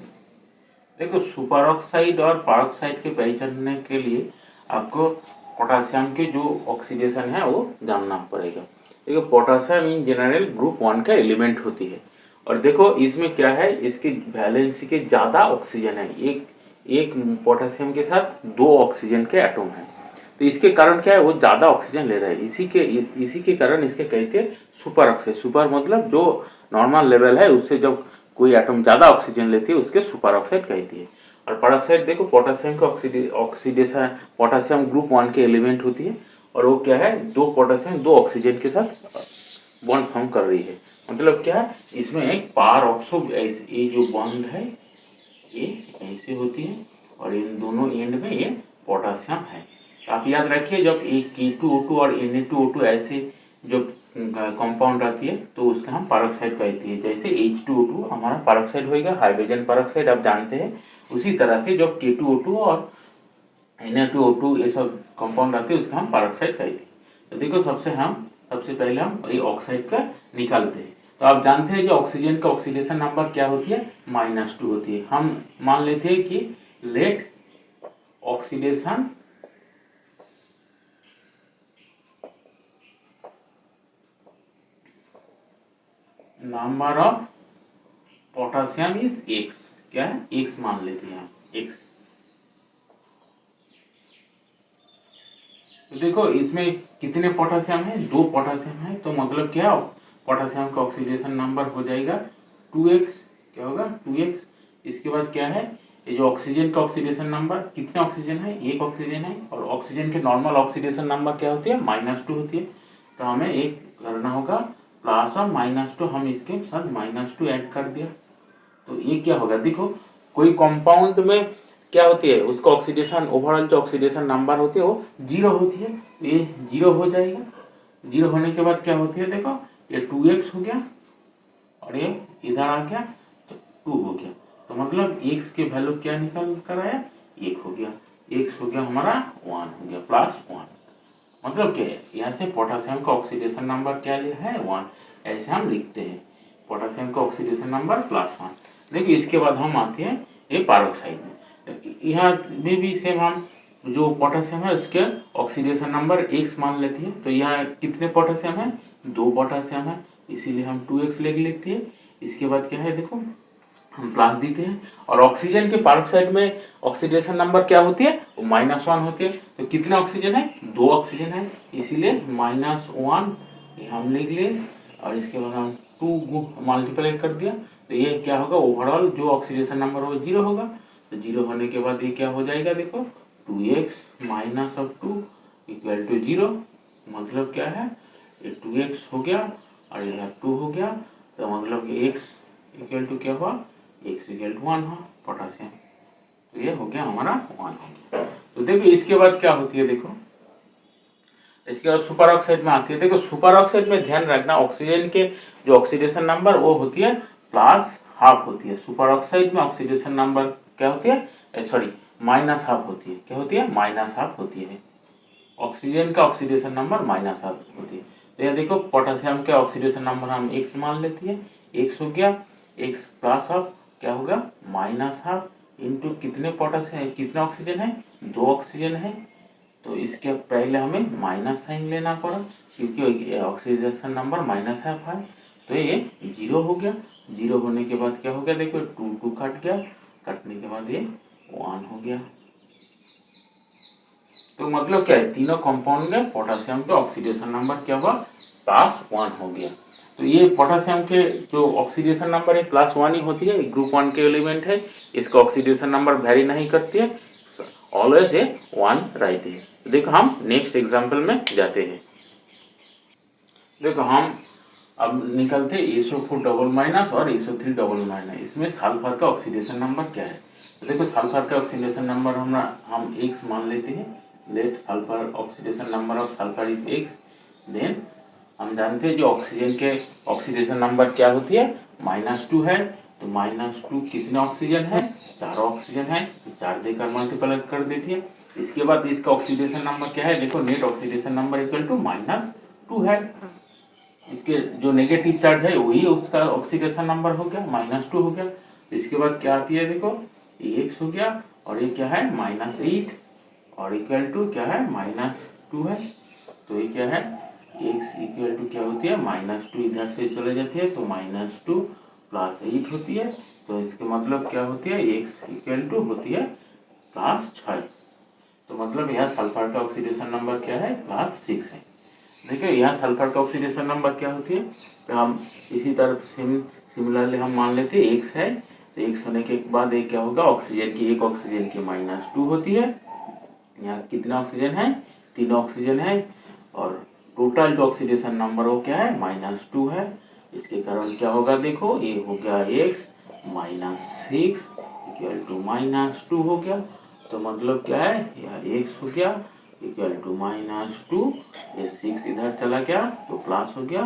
देखो सुपर ऑक्साइड और पैरोक्साइड के पहचानने के लिए आपको पोटेशियम के जो ऑक्सीडेशन है वो जानना पड़ेगा। देखो पोटेशियम इन जनरल ग्रुप 1 का एलिमेंट होती है, और देखो इसमें क्या है, इसकी वैलेंसी के ज़्यादा ऑक्सीजन है, एक पोटेशियम के साथ 2 ऑक्सीजन के एटम है, तो इसके कारण क्या है, वो ज़्यादा ऑक्सीजन ले रहा है, इसी के कारण इसके कहते हैं सुपर ऑक्साइड। सुपर मतलब जो नॉर्मल लेवल है उससे जब कोई एटम ज़्यादा ऑक्सीजन लेती है उसके सुपर ऑक्साइड कहती है। और पैरोक्साइड देखो पोटेशियम के ऑक्सीडेशन, पोटेशियम ग्रुप 1 के एलिमेंट होती है, और वो क्या है, 2 पोटेशियम 2 ऑक्सीजन के साथ बॉन्ड फॉर्म कर रही है। मतलब क्या है, इसमें एक पार ऑक्सो, ये जो बॉन्ड है ये ऐसे होती है और इन दोनों एंड में ये पोटेशियम है। तो आप याद रखिए जब एक K2O2 और Na2O2 ऐसे जो कंपाउंड आती है तो उसका हम पैरोक्साइड कहते हैं। जैसे H2O2 हमारा पैरोक्साइड होगा, हाइड्रोजन पैरोक्साइड आप जानते हैं, उसी तरह से जब K2O2 और Na2O2 ये सब कंपाउंड आते हैं उसका हम पैरोक्साइड कहते हैं। तो देखो सबसे पहले हम ये ऑक्साइड का निकालते हैं। तो आप जानते हैं कि ऑक्सीजन का ऑक्सीडेशन नंबर क्या होती है, -2 होती है। हम मान लेते हैं कि let oxidation number of potassium is x। क्या है, x मान लेते हैं हम, x। तो देखो इसमें कितने पोटेशियम है, 2 पोटेशियम है, तो मतलब क्या पोटेशियम का ऑक्सीडेशन नंबर हो जाएगा 2x। क्या होगा, 2x। इसके बाद क्या है, ये जो ऑक्सीजन का ऑक्सीडेशन नंबर, कितने ऑक्सीजन है, 1 ऑक्सीजन है, और ऑक्सीजन के नॉर्मल ऑक्सीडेशन नंबर क्या होती है, -2 होती है। तो हमें एक करना होगा प्लस और -2, हम इसके साथ -2 ऐड कर दिया। तो ये क्या होगा, देखो कोई कंपाउंड में क्या होती है, उसका ऑक्सीडेशन ओवरऑल जो ऑक्सीडेशन नंबर होती है वो 0 होती है, तो ये 0 हो जाएगा। 0 होने के बाद क्या होती है, देखो ये 2x हो गया और ये इधर आ गया तो 2 हो गया। तो मतलब x के वैल्यू क्या निकल कर आया, 1 हो गया। x हो गया हमारा 1 हो गया, +1। मतलब क्या है, यहाँ से पोटेशियम का ऑक्सीडेशन नंबर क्या लिया है, 1। ऐसे हम लिखते हैं पोटेशियम का ऑक्सीडेशन नंबर +1। देखिए इसके बाद हम आते हैं ये पैरोक्साइड में। यहाँ में भी सेम हम जो पोटेशियम है उसके ऑक्सीडेशन नंबर x मान लेते हैं। तो यहाँ कितने पोटेशियम है, 2 पोटेशियम है, इसीलिए हम 2x लिख लेते हैं। इसके बाद क्या है, देखो हम प्लस देते हैं, और ऑक्सीजन के पैरोक्साइड में ऑक्सीडेशन नंबर क्या होती है, वो -1 होती है। तो कितने ऑक्सीजन है, 2 ऑक्सीजन है, इसीलिए -1 हम लिख लिए, और इसके बाद हम 2 मल्टीप्लाई कर दिया तो ये क्या होगा, ओवरऑल जो ऑक्सीडेशन नंबर वो 0 होगा। तो 0 होने के बाद ये क्या हो जाएगा, देखो 2x minus of 2 equal to 0। मतलब क्या है, ये 2x हो गया और इधर 2 हो गया, तो मतलब x इक्वल टू क्या हुआ, x इक्वल टू 1 हुआ पोटासियम। तो ये हो गया हमारा 1 हो गया। तो देखो इसके बाद क्या होती है, देखो इसके बाद सुपर ऑक्साइड में आती है। देखो सुपर ऑक्साइड में ध्यान रखना, ऑक्सीजन के जो ऑक्सीडेशन नंबर वो होती है +½ होती है। सुपर ऑक्साइड में ऑक्सीडेशन नंबर क्या होती है, सॉरी -½ होती है। क्या होती है, -½ होती है। ऑक्सीजन का ऑक्सीडेशन नंबर -½ होती है। तो ये देखो पोटेशियम के ऑक्सीडेशन नंबर हम x मान लेती है, x हो गया, x प्लस ऑफ क्या होगा -½ इंटू कितने पोटेशियम, कितना ऑक्सीजन है, 2 ऑक्सीजन है। तो इसके पहले हमें माइनस साइन लेना पड़ा क्योंकि ऑक्सीडेशन नंबर -½ है। तो ये 0 हो गया। 0 होने के बाद क्या हो गया, देखो 2 कट गया, कटने के बाद ये 1 हो गया। तो मतलब क्या है, तीनों कंपाउंड में पोटेशियम का ऑक्सीडेशन नंबर क्या हुआ, +1 हो गया। तो ये पोटेशियम के जो ऑक्सीडेशन नंबर है +1 ही होती है, ग्रुप 1 के एलिमेंट है, इसका ऑक्सीडेशन नंबर वेरी नहीं करती है, ऑलवेज ये 1 रहती है। देखो हम नेक्स्ट एग्जाम्पल में जाते हैं। देखो हम अब निकलते SO4 डबल माइनस और SO3 डबल माइनस। इसमें सल्फर का ऑक्सीडेशन नंबर क्या है, तो देखो सल्फर का ऑक्सीडेशन नंबर हम x मान लेते हैं। Let sulphur oxidation number of sulphur is x। Then हम जानते हैं जो ऑक्सीजन के ऑक्सीडेशन नंबर क्या होती है, -2 है। तो -2 कितने ऑक्सीजन है, 4 ऑक्सीजन है, 4 देकर मल्टीप्लाई कर देती है। इसके बाद इसका ऑक्सीडेशन नंबर क्या है, देखो net oxidation number equal to -2 है। इसके जो नेगेटिव चार्ज है वही उसका ऑक्सीडेशन नंबर हो गया, -2 हो गया। इसके बाद क्या आती है, देखो x हो गया और ये क्या है -8 और इक्वल टू क्या है -2 है। तो ये क्या है, x इक्वल टू क्या होती है, -2 इधर से चले जाती है तो -2 + 8 होती है। तो इसके मतलब क्या होती है, x इक्वल टू होती है +6। तो मतलब यहाँ सल्फर का ऑक्सीडेशन नंबर क्या है, +6 है। देखिए यहाँ सल्फर का ऑक्सीडेशन नंबर क्या होती है, तो हम इसी तरह सिमिलरली हम मान लेते हैं x है। तो x होने के बाद ये क्या होगा, ऑक्सीजन की एक ऑक्सीजन की -2 होती है। यहाँ कितना ऑक्सीजन है, 3 ऑक्सीजन है और टोटल जो ऑक्सीडेशन नंबर वो क्या है, -2 है। इसके कारण क्या होगा, देखो ये हो गया x -6 इक्वल टू -2 हो गया। तो मतलब क्या है, यह x हो गया इक्वल टू -2, ये 6 इधर चला गया तो प्लस हो गया।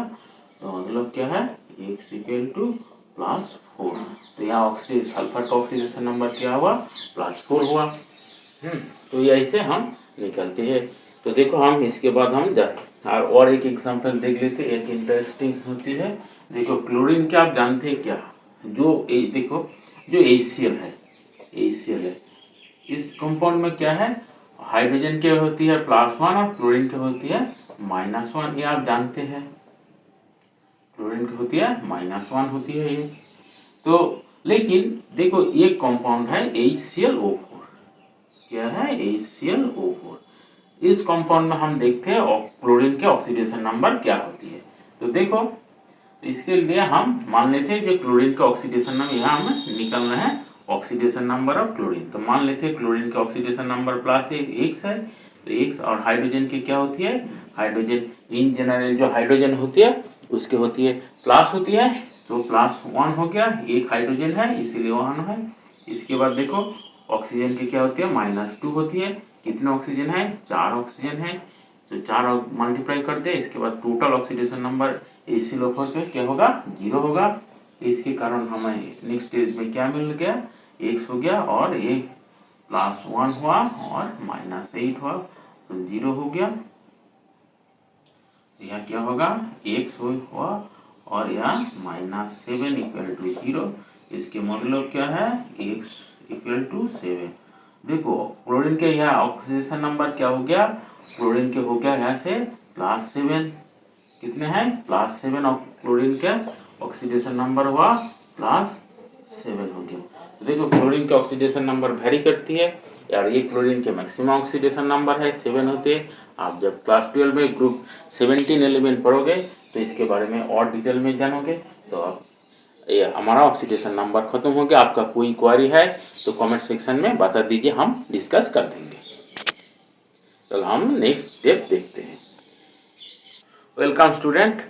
तो मतलब क्या है, x इक्वल टू +4। तो यहाँ ऑक्सीजन सल्फर का ऑक्सीडेशन नंबर क्या हुआ, +4 हुआ। तो ये ऐसे हम निकलते हैं। तो देखो हम इसके बाद हम जाते और एक एग्जांपल देख लेते, एक इंटरेस्टिंग होती है। देखो क्लोरीन क्या आप जानते हैं क्या, देखो जो HCl है, इस कंपाउंड में क्या है, हाइड्रोजन के होती है +1 और क्लोरीन के होती है -1। ये आप जानते हैं, क्लोरीन की होती है -1 होती है ये। तो लेकिन देखो ये कंपाउंड है HClO4। क्या है, HClO4। इस कंपाउंड में हम देखते हैं क्लोरीन के ऑक्सीडेशन नंबर क्या होती है। तो देखो इसके लिए हम मान लेते हैं जो क्लोरीन का ऑक्सीडेशन नंबर, यहाँ हमें निकलना है ऑक्सीडेशन नंबर ऑफ क्लोरीन। तो मान लेते हैं क्लोरीन का ऑक्सीडेशन नंबर +1 है। तो x और हाइड्रोजन की क्या होती है, हाइड्रोजन इन जनरल जो हाइड्रोजन होती है उसकी होती है प्लस होती है। तो +1 हो गया, एक हाइड्रोजन है इसीलिए 1 है। इसके बाद देखो ऑक्सीजन की क्या होती है, -2 होती है। कितने ऑक्सीजन है, 4 ऑक्सीजन है। तो 4 मल्टीप्लाई करते हैं, इसके बाद टोटल ऑक्सीडेशन नंबर HCl पे क्या होगा, 0 होगा। इसके कारण हमें नेक्स्ट स्टेज में क्या मिल गया, x हो गया और ये +1 हुआ और -8 हुआ तो 0 हो गया। यहाँ क्या होगा, x हुआ और यहाँ -7 इक्वल टू 0। इसके मतलब क्या है, x इक्वल टू 7। देखो क्लोरीन के यहाँ ऑक्सीडेशन नंबर क्या हो गया, क्लोरीन के हो गया यहाँ से +7। कितने हैं, +7 और क्लोरीन के ऑक्सीडेशन नंबर हुआ +7 हो गया। तो देखो क्लोरीन के ऑक्सीडेशन नंबर वेरी करती है यार, ये क्लोरीन के मैक्सिमम ऑक्सीडेशन नंबर है 7 होते हैं। आप जब क्लास 12 में ग्रुप 17 एलिमेंट पढ़ोगे तो इसके बारे में और डिटेल में जानोगे। तो अब ये हमारा ऑक्सीडेशन नंबर खत्म हो गया। आपका कोई क्वेरी है तो कमेंट सेक्शन में बता दीजिए, हम डिस्कस कर देंगे। चलो हम नेक्स्ट स्टेप देखते हैं। Welcome student,